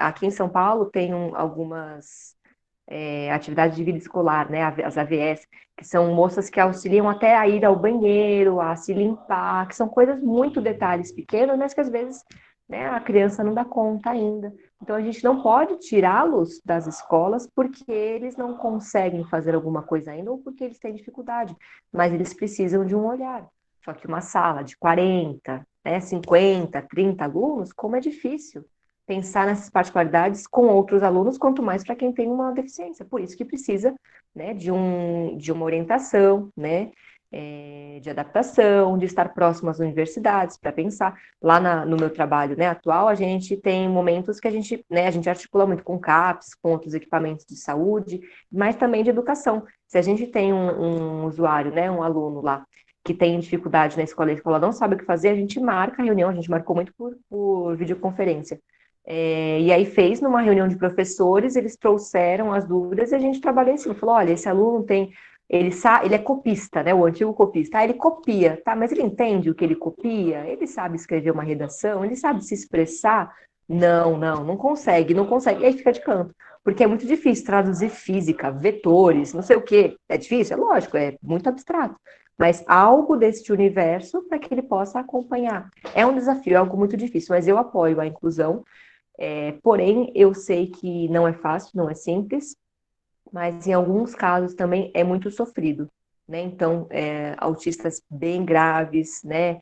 Aqui em São Paulo tem algumas atividades de vida escolar, né? As AVS, que são moças que auxiliam até a ir ao banheiro, a se limpar, que são coisas muito detalhes pequenos, mas que às vezes, né, a criança não dá conta ainda. Então a gente não pode tirá-los das escolas porque eles não conseguem fazer alguma coisa ainda ou porque eles têm dificuldade, mas eles precisam de um olhar. Só que uma sala de 40, né, 50, 30 alunos, como é difícil pensar nessas particularidades com outros alunos, quanto mais para quem tem uma deficiência. Por isso que precisa, né, de uma orientação, né, de adaptação, de estar próximo às universidades para pensar. Lá no meu trabalho, né, atual, a gente tem momentos que a gente articula muito com CAPS, com outros equipamentos de saúde, mas também de educação. Se a gente tem um usuário, né, um aluno lá, que tem dificuldade na escola e a escola não sabe o que fazer, a gente marca a reunião, a gente marcou muito por videoconferência. E aí fez numa reunião de professores, eles trouxeram as dúvidas e a gente trabalhou em cima. Falou, olha, esse aluno ele é copista, né? O antigo copista. Ele copia, tá? Mas ele entende o que ele copia? Ele sabe escrever uma redação? Ele sabe se expressar? Não consegue, não consegue. E aí fica de canto. Porque é muito difícil traduzir física, vetores, não sei o quê. É difícil? É lógico, é muito abstrato. Mas algo deste universo para que ele possa acompanhar. É um desafio, é algo muito difícil, mas eu apoio a inclusão. Porém, eu sei que não é fácil, não é simples, mas em alguns casos também é muito sofrido, né? Então, autistas bem graves, né?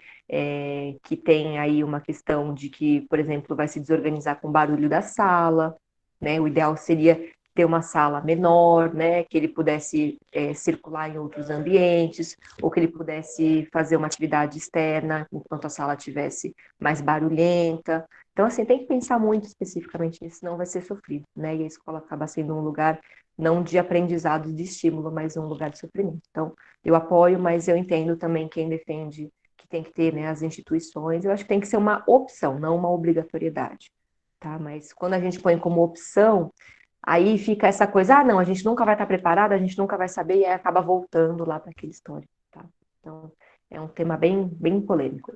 Que tem aí uma questão de que, por exemplo, vai se desorganizar com o barulho da sala, né? O ideal seria ter uma sala menor, né? Que ele pudesse circular em outros ambientes, ou que ele pudesse fazer uma atividade externa enquanto a sala tivesse mais barulhenta. Então, assim, tem que pensar muito especificamente nisso, senão vai ser sofrido, né? E a escola acaba sendo um lugar não de aprendizado, de estímulo, mas um lugar de sofrimento. Então, eu apoio, mas eu entendo também quem defende que tem que ter, né, as instituições. Eu acho que tem que ser uma opção, não uma obrigatoriedade, tá? Mas quando a gente põe como opção, aí fica essa coisa, não, a gente nunca vai estar preparado, a gente nunca vai saber, e aí acaba voltando lá para aquela história, tá? Então, é um tema bem, bem polêmico.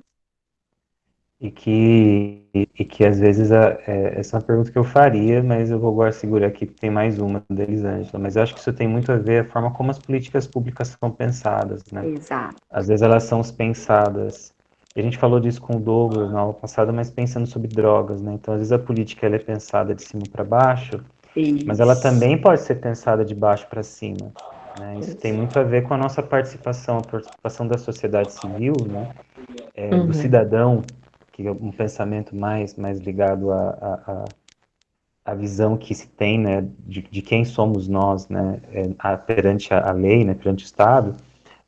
E que às vezes essa é uma pergunta que eu faria, mas eu vou agora segurar aqui, porque tem mais uma da Elisângela. Mas eu acho que isso tem muito a ver com a forma como as políticas públicas são pensadas, né? Exato. Às vezes elas são pensadas. E a gente falou disso com o Douglas na aula passada, mas pensando sobre drogas, né? Então, às vezes a política ela é pensada de cima para baixo, mas ela também pode ser pensada de baixo para cima, né? Isso tem muito a ver com a nossa participação, a participação da sociedade civil, né? Do cidadão, que é um pensamento mais ligado à visão que se tem, né, de quem somos nós, né, perante a lei, né, perante o Estado,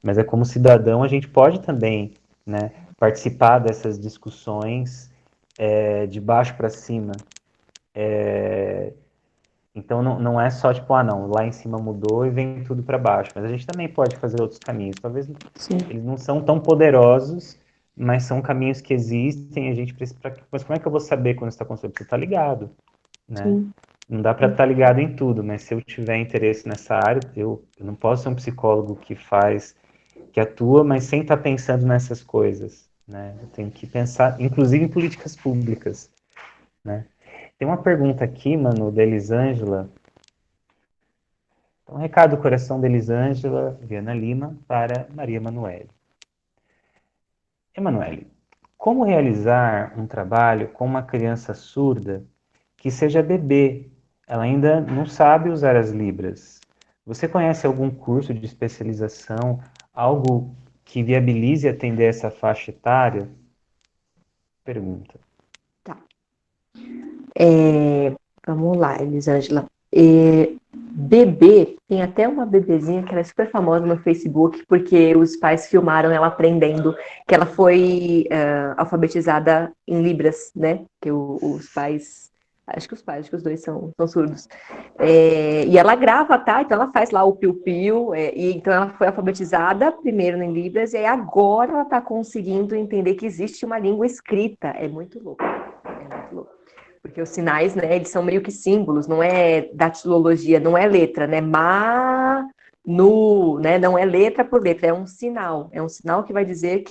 mas como cidadão a gente pode também, né, participar dessas discussões de baixo para cima. Então não é só tipo, não, lá em cima mudou e vem tudo para baixo, mas a gente também pode fazer outros caminhos. Talvez eles não são tão poderosos, mas são caminhos que existem, a gente precisa. Mas como é que eu vou saber quando está acontecendo? Você está ligado, né? Sim. Não dá para estar ligado em tudo, mas se eu tiver interesse nessa área, eu não posso ser um psicólogo que atua, mas sem estar pensando nessas coisas, né? Eu tenho que pensar, inclusive, em políticas públicas, né? Tem uma pergunta aqui, mano, da Elisângela. Um recado do coração da Elisângela Viana Lima para Maria Emanuele. Emanuele, como realizar um trabalho com uma criança surda que seja bebê? Ela ainda não sabe usar as libras. Você conhece algum curso de especialização, algo que viabilize atender essa faixa etária? Pergunta. Tá. Vamos lá, Elisângela. Bebê, tem até uma bebezinha que ela é super famosa no Facebook, porque os pais filmaram ela aprendendo, que ela foi alfabetizada em Libras, né? Que os pais, acho que os dois são surdos. E ela grava, tá? Então ela faz lá o piu-piu, e então ela foi alfabetizada primeiro em Libras, e aí agora ela tá conseguindo entender que existe uma língua escrita. É muito louco. É muito louco. Porque os sinais, né, eles são meio que símbolos, não é datilologia, não é letra, né? Nu, né? Não é letra por letra, é um sinal que vai dizer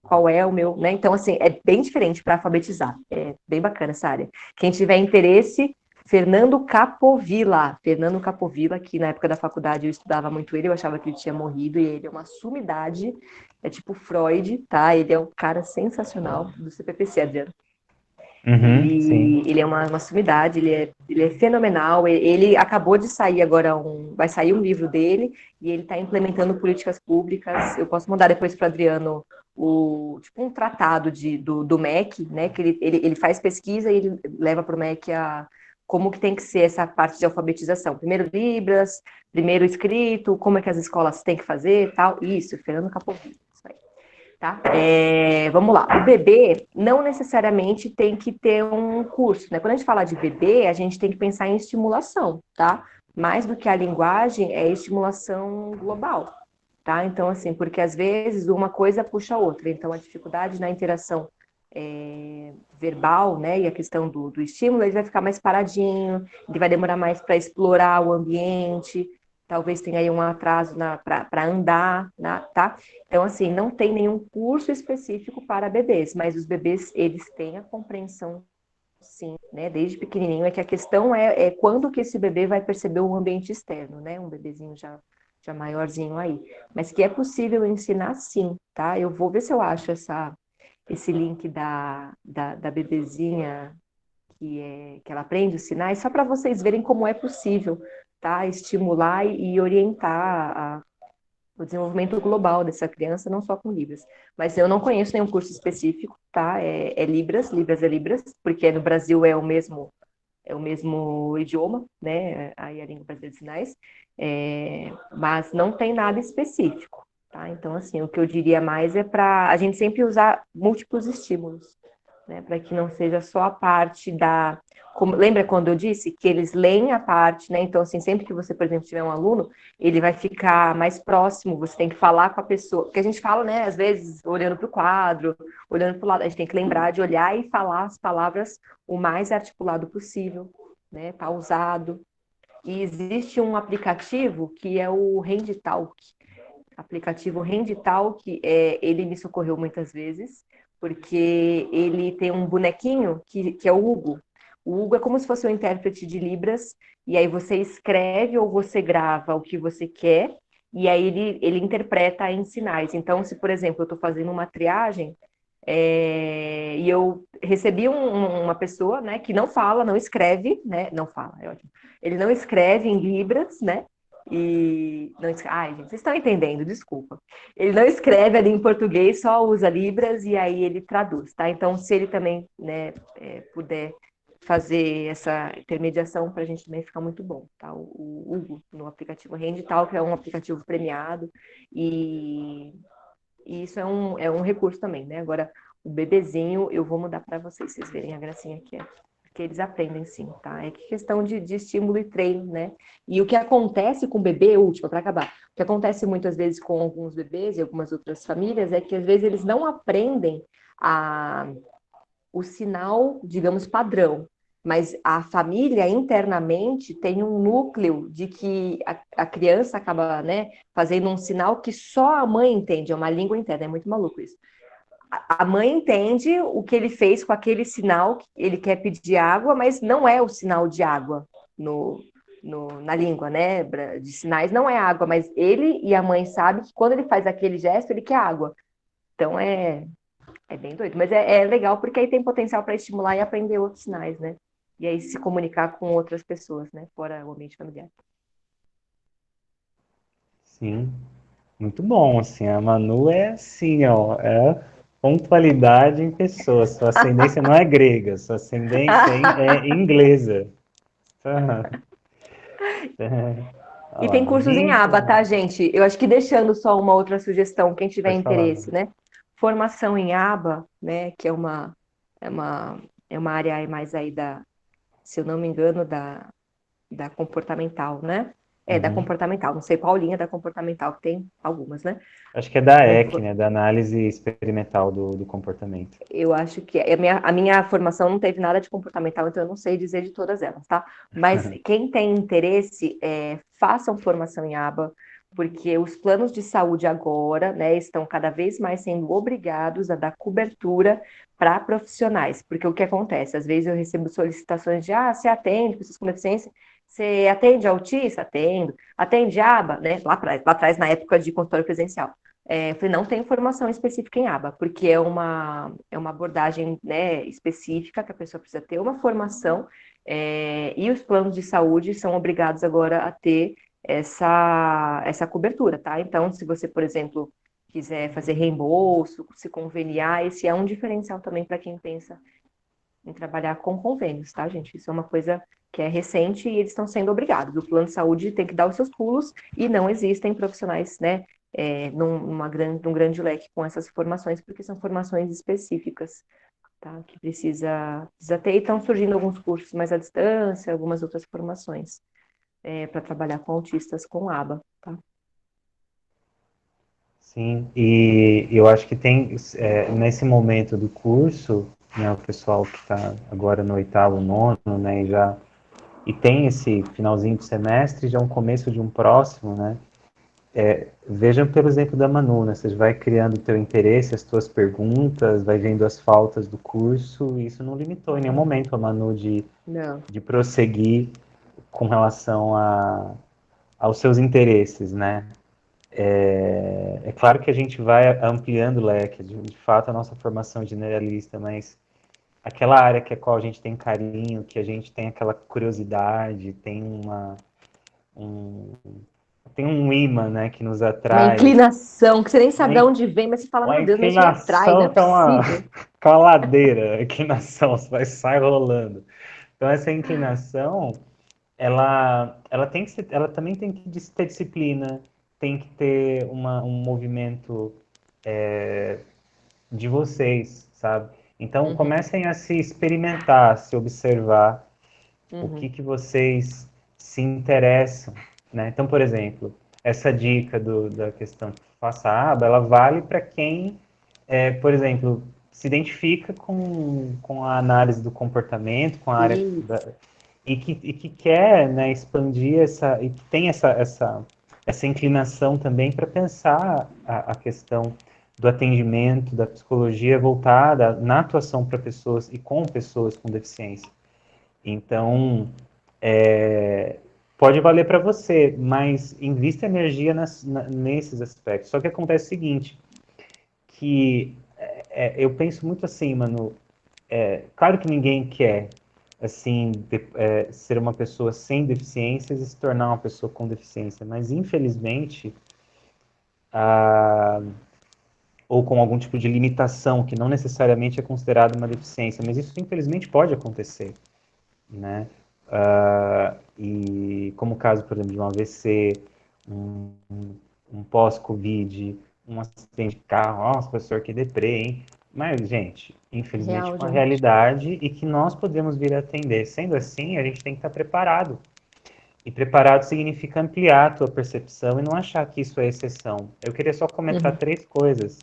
qual é o meu, né? Então, assim, é bem diferente para alfabetizar. É bem bacana essa área. Quem tiver interesse, Fernando Capovilla, que na época da faculdade eu estudava muito ele, eu achava que ele tinha morrido, e ele é uma sumidade, é tipo Freud, tá? Ele é um cara sensacional do CPPC, Adriano. Uhum, sim. Ele é uma sumidade, ele é fenomenal. Ele acabou de sair agora vai sair um livro dele e ele está implementando políticas públicas. Eu posso mandar depois para o Adriano tipo um tratado do MEC, né? Que ele faz pesquisa e ele leva para o MEC como que tem que ser essa parte de alfabetização. Primeiro Libras, primeiro escrito, como é que as escolas têm que fazer, tal. Isso, Fernando Capovilla. Tá? Vamos lá. O bebê não necessariamente tem que ter um curso, né? Quando a gente fala de bebê, a gente tem que pensar em estimulação, tá? Mais do que a linguagem, é estimulação global, tá? Então, assim, porque às vezes uma coisa puxa a outra. Então, a dificuldade na interação verbal, né? E a questão do estímulo, ele vai ficar mais paradinho, ele vai demorar mais para explorar o ambiente. Talvez tenha aí um atraso para andar, né, tá? Então, assim, não tem nenhum curso específico para bebês, mas os bebês, eles têm a compreensão, sim, né? Desde pequenininho, é que a questão é quando que esse bebê vai perceber o ambiente externo, né? Um bebezinho já maiorzinho aí. Mas que é possível ensinar, sim, tá? Eu vou ver se eu acho esse link da bebezinha que ela aprende os sinais, só para vocês verem como é possível, tá? Estimular e orientar o desenvolvimento global dessa criança, não só com Libras. Mas eu não conheço nenhum curso específico, tá? Libras é Libras, porque no Brasil é o mesmo idioma, né? Aí a língua brasileira de sinais, mas não tem nada específico, tá? Então, assim, o que eu diria mais é para a gente sempre usar múltiplos estímulos, né, para que não seja só a parte lembra quando eu disse que eles leem a parte, né? Então, assim, sempre que você, por exemplo, tiver um aluno, ele vai ficar mais próximo, você tem que falar com a pessoa, porque a gente fala, né, às vezes, olhando para o quadro, olhando para o lado, a gente tem que lembrar de olhar e falar as palavras o mais articulado possível, né, pausado. E existe um aplicativo que é o HandTalk. Aplicativo HandTalk, ele me socorreu muitas vezes, porque ele tem um bonequinho que é o Hugo. O Hugo é como se fosse um intérprete de Libras, e aí você escreve ou você grava o que você quer, e aí ele interpreta em sinais. Então, se, por exemplo, eu estou fazendo uma triagem, e eu recebi uma pessoa, né, que não fala, não escreve, né, não fala, é ótimo. Ele não escreve em Libras, né, e não ai, gente, vocês estão entendendo, desculpa. Ele não escreve ali em português, só usa Libras e aí ele traduz, tá? Então, se ele também, né, puder fazer essa intermediação, para a gente também fica muito bom, tá? O Hugo, no aplicativo Handtal, que é um aplicativo premiado, e isso é um recurso também, né? Agora, o bebezinho, eu vou mudar para vocês verem a gracinha que é. Porque eles aprendem sim, tá? É questão de estímulo e treino, né? E o que acontece com o bebê, última, para acabar, o que acontece muitas vezes com alguns bebês e algumas outras famílias é que às vezes eles não aprendem o sinal, digamos, padrão. Mas a família internamente tem um núcleo de que a criança acaba, né, fazendo um sinal que só a mãe entende, é uma língua interna, é muito maluco isso. A mãe entende o que ele fez com aquele sinal, que ele quer pedir água, mas não é o sinal de água na língua, né, de sinais, não é água, mas ele e a mãe sabem que quando ele faz aquele gesto, ele quer água. Então, É bem doido, mas é legal porque aí tem potencial para estimular e aprender outros sinais, né? E aí se comunicar com outras pessoas, né? Fora o ambiente familiar. Sim, muito bom, assim, a Manu é assim, ó, é pontualidade em pessoa, sua ascendência não é grega, sua ascendência é inglesa. E Olha tem lá, cursos em aba, tá, gente? Eu acho que deixando só uma outra sugestão, quem tiver pode falar. interesse, né? Formação em aba, né? Que é uma, é uma área aí mais aí se eu não me engano, da comportamental, né? É, da Uhum. comportamental. Não sei qual linha da comportamental, que tem algumas, né? Acho que é da É, EC, né, da análise experimental do comportamento. eu acho que a minha formação não teve nada de comportamental, então eu não sei dizer de todas elas, tá? Mas quem tem interesse, façam formação em aba, porque os planos de saúde agora, né, estão cada vez mais sendo obrigados a dar cobertura para profissionais, porque o que acontece? Às vezes eu recebo solicitações de, você atende pessoas com deficiência, você atende autista? Atendo. Atende aba, né? Lá atrás, na época de consultório presencial. Eu falei, não tem formação específica em aba, porque é uma abordagem, né, específica que a pessoa precisa ter uma formação, e os planos de saúde são obrigados agora a ter essa cobertura, tá? Então, se você, por exemplo, quiser fazer reembolso, se conveniar, esse é um diferencial também para quem pensa em trabalhar com convênios, tá, gente? Isso é uma coisa que é recente e eles estão sendo obrigados. O plano de saúde tem que dar os seus pulos e não existem profissionais, né, num grande leque com essas formações, porque são formações específicas, tá? Que precisa ter. E estão surgindo alguns cursos mais à distância, algumas outras formações para trabalhar com autistas com aba, tá? Sim, e eu acho que tem, nesse momento do curso, né, o pessoal que está agora no oitavo, nono, né, e tem esse finalzinho de semestre, já um começo de um próximo, né, vejam pelo exemplo da Manu, né, você vai criando o teu interesse, as tuas perguntas, vai vendo as faltas do curso, e isso não limitou em nenhum momento a Manu Não. de prosseguir com relação aos seus interesses, né. É claro que a gente vai ampliando o leque, de fato a nossa formação é generalista, mas aquela área que a qual a gente tem carinho, que a gente tem aquela curiosidade, um, tem um imã, né, que nos Uma atrai, inclinação que você nem uma, sabe de onde vem, mas você fala, uma meu Deus, mas isso me atrai, não é inclinação que é uma, possível. que é uma ladeira, a inclinação, você vai sair rolando. Então essa inclinação, ela também tem que ter disciplina, tem que ter um movimento de vocês, sabe? Então Uhum, comecem a se experimentar, a se observar o uhum. que vocês se interessam, né? Então, por exemplo, essa dica da questão que faça a aba, ela vale para quem, por exemplo, se identifica com a análise do comportamento, com a área Isso. e que quer, né, expandir e que tem essa inclinação também para pensar a questão do atendimento, da psicologia voltada na atuação para pessoas e com pessoas com deficiência. Então, pode valer para você, mas invista energia nesses aspectos. Só que acontece o seguinte, que eu penso muito assim, mano, claro que ninguém quer assim ser uma pessoa sem deficiências e se tornar uma pessoa com deficiência, mas infelizmente ou com algum tipo de limitação que não necessariamente é considerada uma deficiência, mas isso infelizmente pode acontecer, né? E como o caso, por exemplo, de um AVC, um, um pós-Covid, um acidente de carro, nossa, professor, que deprê, hein? Mas, gente, infelizmente é Real, uma gente. realidade e que nós podemos vir a atender. Sendo assim, a gente tem que estar preparado. E preparado significa ampliar a tua percepção e não achar que isso é exceção. Eu queria só comentar Uhum. 3 coisas.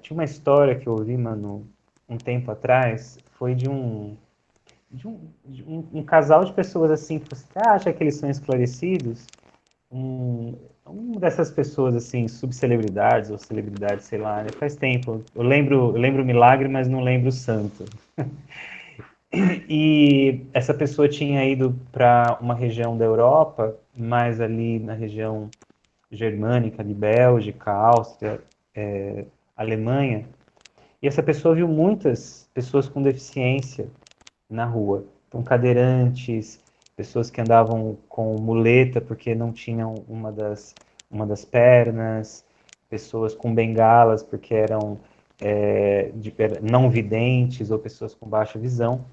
Tinha uma história que eu ouvi, mano, um tempo atrás, foi de um casal de pessoas assim que você acha que eles são esclarecidos, uma dessas pessoas assim, subcelebridades ou celebridades, sei lá, né? Faz tempo. Eu lembro o milagre, mas não lembro o santo. E essa pessoa tinha ido para uma região da Europa, mais ali na região germânica, de Bélgica, Áustria, Alemanha, E essa pessoa viu muitas pessoas com deficiência na rua. Então, cadeirantes, pessoas que andavam com muleta porque não tinham uma das pernas, pessoas com bengalas porque eram não videntes ou pessoas com baixa visão.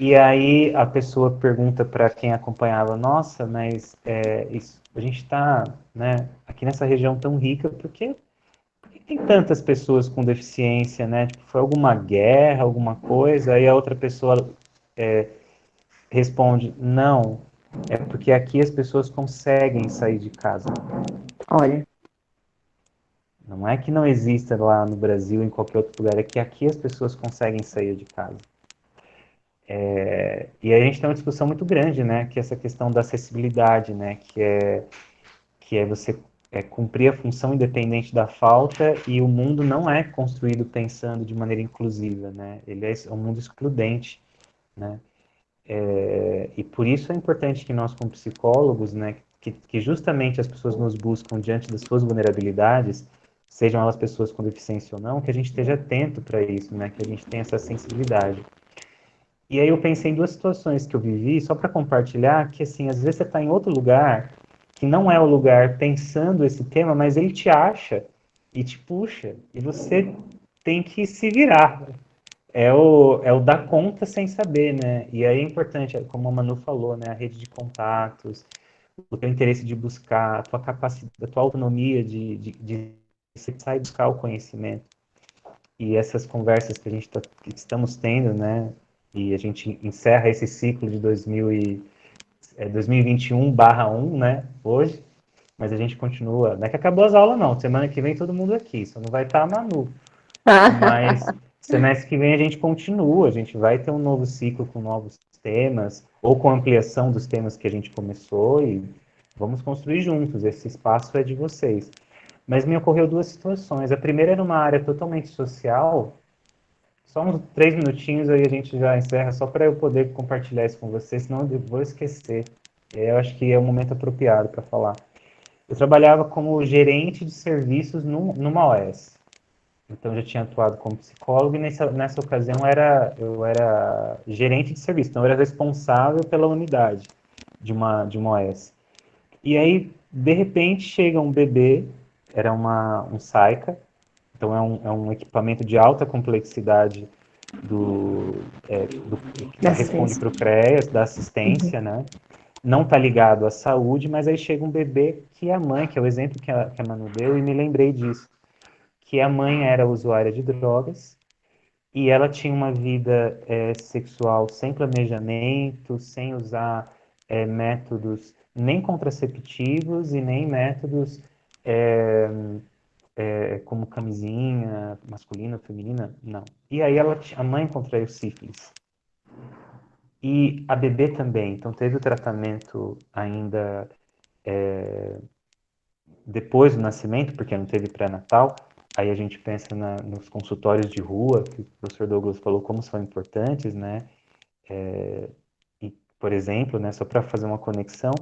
E aí a pessoa pergunta para quem acompanhava, nossa, mas a gente está, né, aqui nessa região tão rica, por que tem tantas pessoas com deficiência, né? Tipo, foi alguma guerra, alguma coisa? Aí a outra pessoa responde, não, é porque aqui as pessoas conseguem sair de casa. Olha, Não é que não exista lá no Brasil, em qualquer outro lugar, é que aqui as pessoas conseguem sair de casa. E aí a gente tem uma discussão muito grande, né? Que é essa questão da acessibilidade, né? Que é você cumprir a função independente da falta, e o mundo não é construído pensando de maneira inclusiva, né? Ele é um mundo excludente, né? E por isso é importante que nós, como psicólogos, né, que justamente as pessoas nos buscam diante das suas vulnerabilidades, sejam elas pessoas com deficiência ou não, que a gente esteja atento para isso, né? Que a gente tenha essa sensibilidade. E aí eu pensei em duas situações que eu vivi, só para compartilhar, que assim, às vezes você está em outro lugar, que não é o lugar pensando esse tema, mas ele te acha e te puxa, e você tem que se virar. É o dar conta sem saber, né? E aí é importante, como a Manu falou, né? A rede de contatos, o teu interesse de buscar, a tua capacidade, a tua autonomia de sair buscar o conhecimento. E essas conversas que que estamos tendo, né? E a gente encerra esse ciclo de 2021/1, né? Hoje, mas a gente continua. Não é que acabou as aulas, não. Semana que vem todo mundo aqui, só não vai estar a Manu. Mas semestre que vem a gente continua, a gente vai ter um novo ciclo com novos temas, ou com ampliação dos temas que a gente começou, e vamos construir juntos. Esse espaço é de vocês. Mas me ocorreu duas situações. A primeira era uma área totalmente social. Só uns 3 minutinhos aí a gente já encerra, só para eu poder compartilhar isso com vocês, senão eu vou esquecer. Eu acho que é o momento apropriado para falar. Eu trabalhava como gerente de serviços numa OS. Então, eu já tinha atuado como psicólogo, e nessa ocasião eu era gerente de serviço, então eu era responsável pela unidade de uma OS. E aí, de repente, chega um bebê, era um SAICA, então é um equipamento de alta complexidade que da responde assistência. para o CREAS, da assistência, né? Não está ligado à saúde, mas aí chega um bebê que a mãe, que é o exemplo que a Manu deu, e me lembrei disso, que a mãe era usuária de drogas e ela tinha uma vida sexual sem planejamento, sem usar métodos nem contraceptivos e nem métodos é, como camisinha masculina, feminina, não. E aí a mãe contraiu sífilis. E a bebê também, então teve o tratamento ainda depois do nascimento, porque não teve pré-natal. Aí a gente pensa nos consultórios de rua, que o professor Douglas falou como são importantes, né? E, por exemplo, né, só para fazer uma conexão,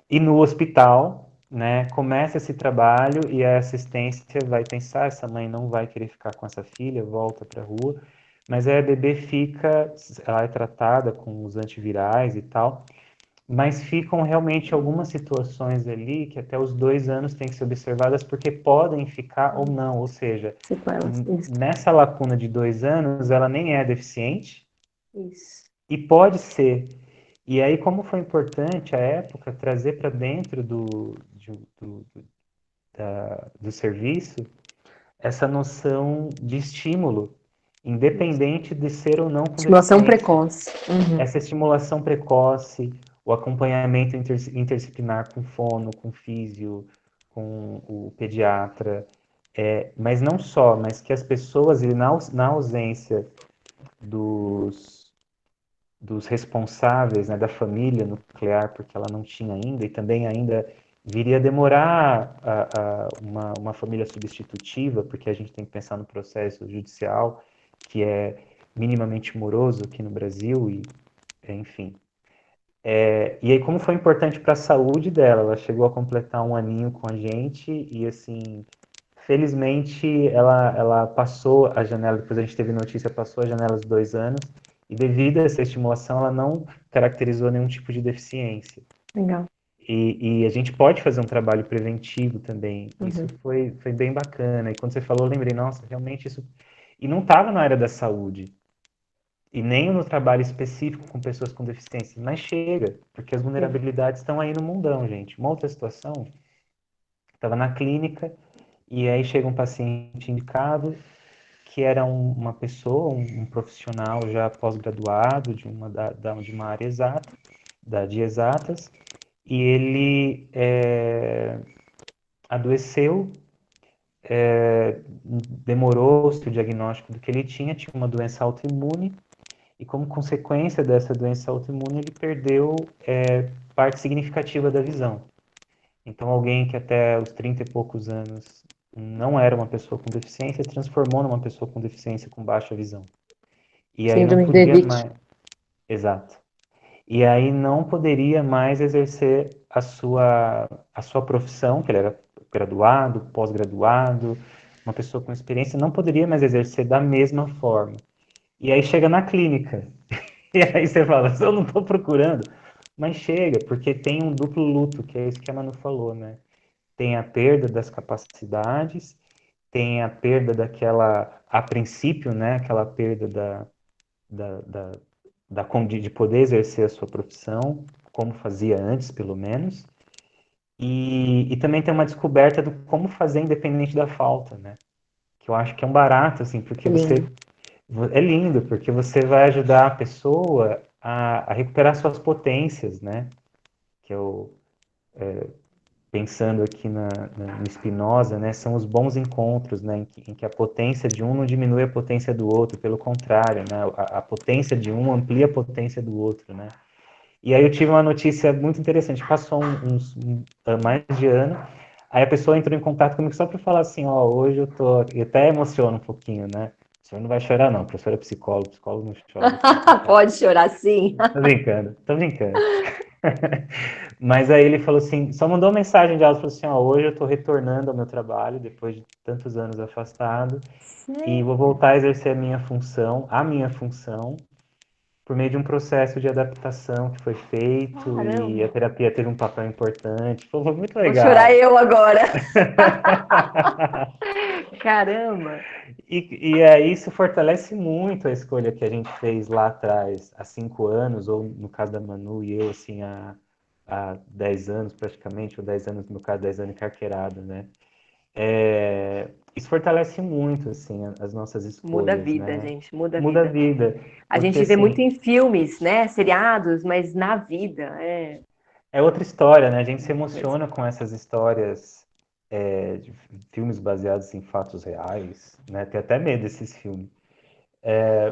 e no hospital, né, começa esse trabalho e a assistência vai pensar, essa mãe não vai querer ficar com essa filha, volta para a rua, mas aí a bebê fica, ela é tratada com os antivirais e tal, mas ficam realmente algumas situações ali que até os 2 anos têm que ser observadas porque podem ficar ou não, ou seja, Sequelas. Isso. nessa lacuna de 2 anos ela nem é deficiente Isso. e pode ser. E aí, como foi importante a época trazer para dentro do serviço essa noção de estímulo, independente de ser ou não com Estimulação deficiência. precoce. Uhum. Essa estimulação precoce, o acompanhamento interdisciplinar com fono, com físio, com o pediatra, mas não só, mas que as pessoas, na ausência dos responsáveis, né, da família nuclear, porque ela não tinha ainda, e também ainda viria a demorar uma família substitutiva, porque a gente tem que pensar no processo judicial, que é minimamente moroso aqui no Brasil, e enfim. E aí, como foi importante para a saúde dela, ela chegou a completar 1 aninho com a gente, e assim, felizmente, ela passou a janela, depois a gente teve notícia, passou a janela dos 2 anos, e devido a essa estimulação, ela não caracterizou nenhum tipo de deficiência. Legal. E a gente pode fazer um trabalho preventivo também. Isso Uhum. foi bem bacana. E quando você falou, eu lembrei, nossa, realmente isso. E não estava na área da saúde, e nem no trabalho específico com pessoas com deficiência, mas chega, porque as vulnerabilidades estão aí no mundão, gente. Uma outra situação, estava na clínica, e aí chega um paciente indicado, que era uma pessoa, um profissional já pós-graduado de uma área exata, de exatas, e ele adoeceu, demorou-se o diagnóstico do que ele tinha uma doença autoimune, e como consequência dessa doença autoimune, ele perdeu parte significativa da visão. Então, alguém que até os 30 e poucos anos não era uma pessoa com deficiência, transformou numa pessoa com deficiência com baixa visão. E aí não Síndrome de podia Devic. mais. Exato. E aí não poderia mais exercer a sua profissão, que ele era graduado, pós-graduado, uma pessoa com experiência, não poderia mais exercer da mesma forma. E aí chega na clínica. E aí você fala, eu não estou procurando. Mas chega, porque tem um duplo luto, que é isso que a Manu falou, né? Tem a perda das capacidades, tem a perda daquela, a princípio, né? Aquela perda da, da, de poder exercer a sua profissão, como fazia antes, pelo menos. E também tem uma descoberta do como fazer independente da falta, né? Que eu acho que é um barato, assim, porque Lindo. é lindo, porque você vai ajudar a pessoa a recuperar suas potências, né? Que eu, pensando aqui no Spinoza, né? São os bons encontros, né? Em que a potência de um não diminui a potência do outro, pelo contrário, né? A potência de um amplia a potência do outro, né? E aí eu tive uma notícia muito interessante. Passou mais de ano, aí a pessoa entrou em contato comigo só para falar assim, ó, hoje eu tô... E até emociona um pouquinho, né? O senhor não vai chorar, não. O professor é psicólogo não chora. Pode chorar, sim. Tô brincando, tô brincando. Mas aí ele falou assim, só mandou uma mensagem de áudio, falou assim, ó, hoje eu tô retornando ao meu trabalho, depois de tantos anos afastado, e vou voltar a exercer a minha função, por meio de um processo de adaptação que foi feito, e a Caramba. terapia teve um papel importante. Foi muito Vou chorar legal. eu agora. Caramba. E aí isso fortalece muito a escolha que a gente fez lá atrás, há 5 anos, ou no caso da Manu e eu, assim, há 10 anos praticamente, ou 10 anos, no meu caso, 10 anos carqueirada, né? Isso fortalece muito, assim, as nossas Muda a escolhas, vida, né? gente, muda a Muda a vida. vida, A porque, gente vê muito assim, em filmes, né, seriados, mas na vida é outra história, né? A gente se outra coisa. emociona com essas histórias de filmes baseados em fatos reais, né? Tem até medo desses filmes.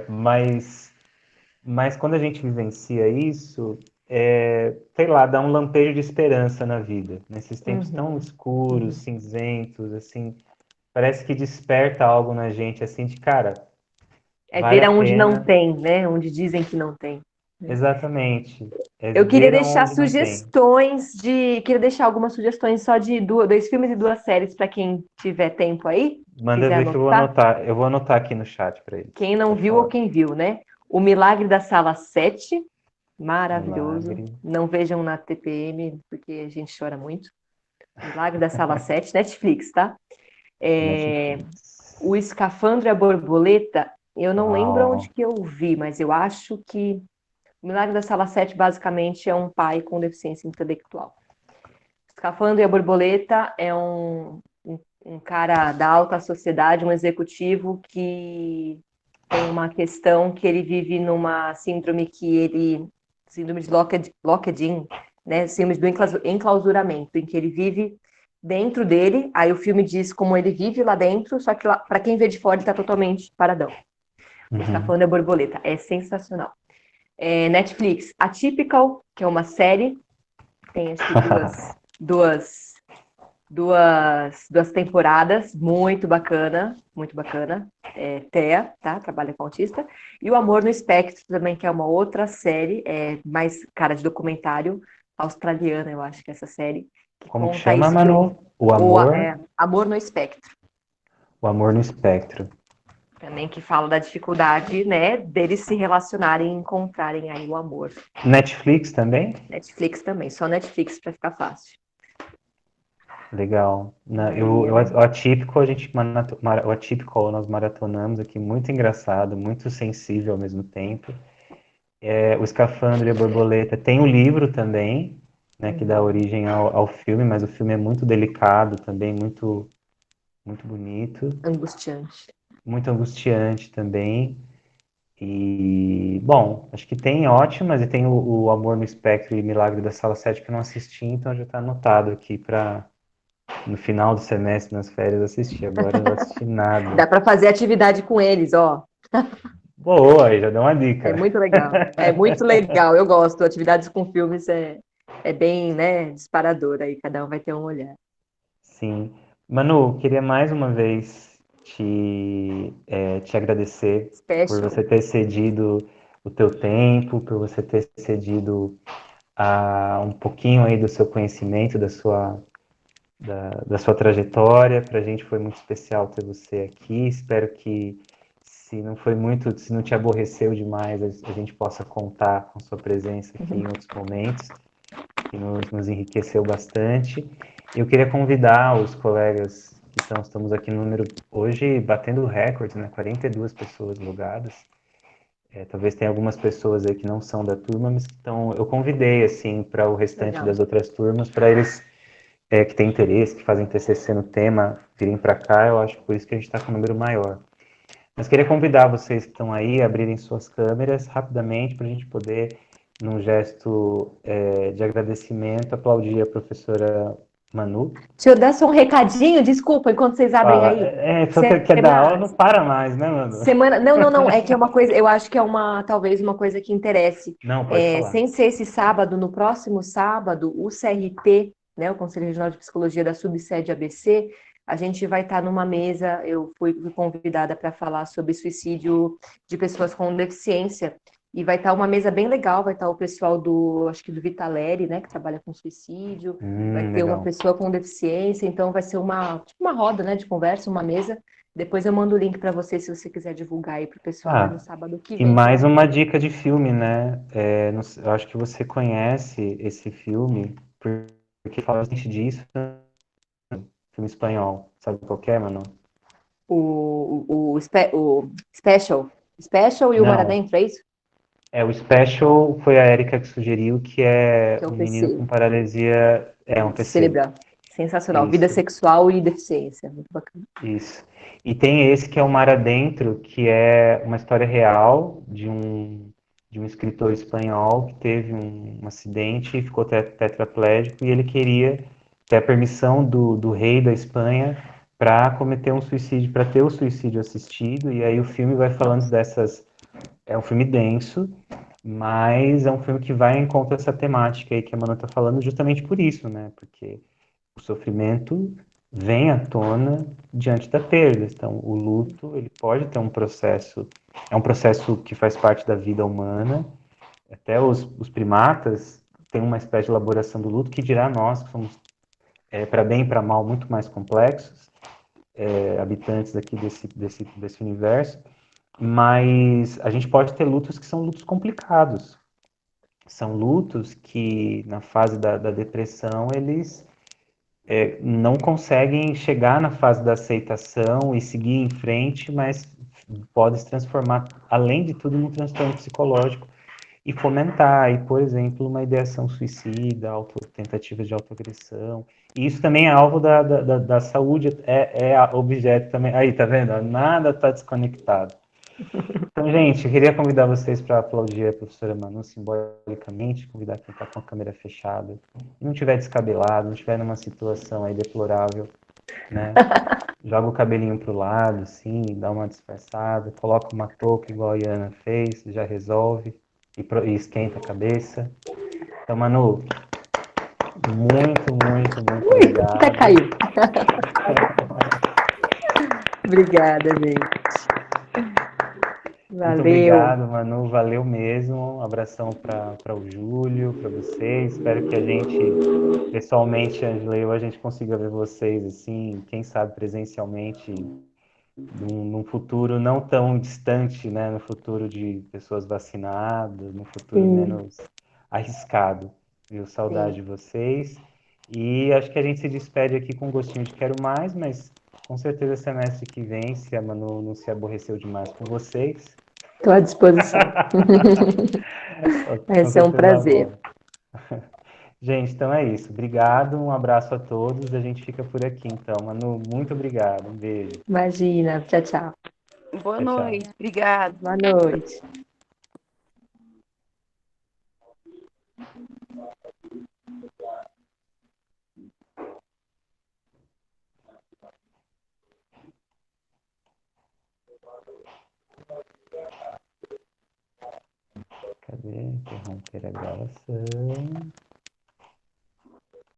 Mas quando a gente vivencia isso, sei lá, dá um lampejo de esperança na vida. Nesses tempos tão Uhum, escuros, uhum. cinzentos, assim, parece que desperta algo na gente, assim, de cara, É vale ver a aonde não pena. tem, né? Onde dizem que não tem. Exatamente. É Eu queria ver deixar aonde não tem. sugestões queria deixar algumas sugestões só de dois filmes e duas séries para quem tiver tempo aí, Manda quiser ver que eu vou anotar. anotar. Eu vou anotar aqui no chat para eles. Quem não Pode viu ou falar. quem viu, né? O Milagre da Sala 7, maravilhoso. Milagre. Não vejam na TPM, porque a gente chora muito. Milagre da Sala 7, Netflix, tá? O Netflix. Escafandro e a Borboleta, eu não lembro onde Uau. que eu vi, mas eu acho que o Milagre da Sala 7 basicamente é um pai com deficiência intelectual. Escafandro e a Borboleta é um cara da alta sociedade, um executivo que tem uma questão que ele vive numa síndrome síndrome de Locked-in, né? Síndrome do enclausuramento, em que ele vive dentro dele, aí o filme diz como ele vive lá dentro, só que para quem vê de fora ele está totalmente paradão. O Uhum. Escafandro e a Borboleta é sensacional. Netflix, Atypical, que é uma série, tem acho que duas temporadas, muito bacana, muito bacana. Thea, tá? Trabalha com autista. E o Amor no Espectro também, que é uma outra série, mais cara de documentário australiana, eu acho que é essa série, que Como que conta chama, isso que Manu? O amor? Amor no Espectro. O Amor no Espectro. Também que fala da dificuldade, né, deles se relacionarem e encontrarem aí o amor. Netflix também? Netflix também, só Netflix para ficar fácil. Legal. O Atípico, o Atípico nós maratonamos aqui, muito engraçado, muito sensível ao mesmo tempo. O Escafandro e a Borboleta tem um livro também, né, que dá origem ao filme, mas o filme é muito delicado também, muito, muito bonito. Angustiante. Muito angustiante também. E, bom, acho que tem ótimas, e tem o Amor no Espectro e Milagre da Sala 7 que eu não assisti, então já está anotado aqui para no final do semestre, nas férias, assistir. Agora eu não vou assistir nada. Dá para fazer atividade com eles, ó. Boa, aí já deu uma dica. É muito legal. É muito legal, eu gosto. Atividades com filmes é bem, né, disparador aí, cada um vai ter um olhar. Sim. Manu, queria mais uma vez te agradecer por Special. você ter cedido o teu tempo, por você ter cedido um pouquinho aí do seu conhecimento, da sua trajetória. Para a gente foi muito especial ter você aqui. Espero que, se não te aborreceu demais, a gente possa contar com sua presença aqui em outros momentos, que nos enriqueceu bastante. Eu queria convidar os colegas estamos aqui no número, hoje batendo recorde, né? 42 pessoas logadas. Talvez tenha algumas pessoas aí que não são da turma, mas então eu convidei assim para o restante Legal. das outras turmas, para eles que têm interesse, que fazem TCC no tema, virem para cá. Eu acho que por isso que a gente está com um número maior. Mas queria convidar vocês que estão aí a abrirem suas câmeras rapidamente para a gente poder, num gesto de agradecimento, aplaudir a professora Manu. Deixa eu dar só um recadinho, desculpa, enquanto vocês abrem aí. Você quer dar aula, não para mais, né, Manu? Não, é que é uma coisa, eu acho que talvez uma coisa que interesse. Não, pode falar. Sem ser esse sábado, no próximo sábado, o CRP, né, o Conselho Regional de Psicologia da Subsede ABC, a gente vai estar numa mesa, eu fui convidada para falar sobre suicídio de pessoas com deficiência, e vai estar uma mesa bem legal, vai estar o pessoal acho que do Vitaleri, né, que trabalha com suicídio, vai ter legal. uma pessoa com deficiência, então vai ser tipo uma roda, né, de conversa, uma mesa. Depois eu mando o link para você, se você quiser divulgar aí para o pessoal no sábado que vem. E mais uma dica de filme, né? Eu acho que você conhece esse filme, porque fala bastante disso, filme espanhol. Sabe qual que é, Manu? O Special e o Mar Adentro, é isso? O Special foi a Erika que sugeriu, que é Que é um um menino PC. com paralisia, um PC. Cerebral. Sensacional. Isso. Vida sexual e deficiência. Muito bacana. Isso. E tem esse que é o Mar Adentro, que é uma história real de um escritor espanhol que teve um acidente e ficou tetraplégico, e ele queria ter a permissão do rei da Espanha para cometer um suicídio, para ter o suicídio assistido. E aí o filme vai falando dessas. É um filme denso, mas é um filme que vai em conta essa temática aí que a Manu está falando, justamente por isso, né? Porque o sofrimento vem à tona diante da perda. Então, o luto, ele pode ter um processo, é um processo que faz parte da vida humana. Até os primatas têm uma espécie de elaboração do luto, que dirá nós, que somos, para bem e para mal, muito mais complexos, habitantes aqui desse universo. Mas a gente pode ter lutos que são lutos complicados. São lutos que, na fase da depressão, eles não conseguem chegar na fase da aceitação e seguir em frente, mas pode se transformar, além de tudo, num transtorno psicológico e fomentar, aí, por exemplo, uma ideação suicida, tentativas de autoagressão. E isso também é alvo da saúde, objeto também. Aí, tá vendo? Nada está desconectado. Então, gente, eu queria convidar vocês para aplaudir a professora Manu simbolicamente, convidar quem está com a câmera fechada, e não estiver descabelado, não estiver numa situação aí deplorável, né? Joga o cabelinho pro lado, assim, dá uma disfarçada, coloca uma touca igual a Iana fez, já resolve, e esquenta a cabeça. Então, Manu, muito obrigado. Até caiu. Obrigada, gente. Valeu. Muito obrigado, Manu, valeu mesmo. Um abração para o Júlio, para vocês. Espero que a gente, pessoalmente, Angela e eu, a gente consiga ver vocês, assim, quem sabe presencialmente num futuro não tão distante, né? No futuro de pessoas vacinadas, no futuro Sim, menos arriscado. Viu? Saudade sim. de vocês. E acho que a gente se despede aqui com um gostinho de quero mais, mas com certeza semestre que vem, se a Manu não se aborreceu demais com vocês, Estou à disposição. Vai com ser um certeza prazer. volta. Gente, então é isso. Obrigado, um abraço a todos. A gente fica por aqui, então. Manu, muito obrigado. Um beijo. Imagina. Tchau, tchau. Boa Tchau, tchau. noite, obrigada. Boa noite. Cadê? Interromper a gravação.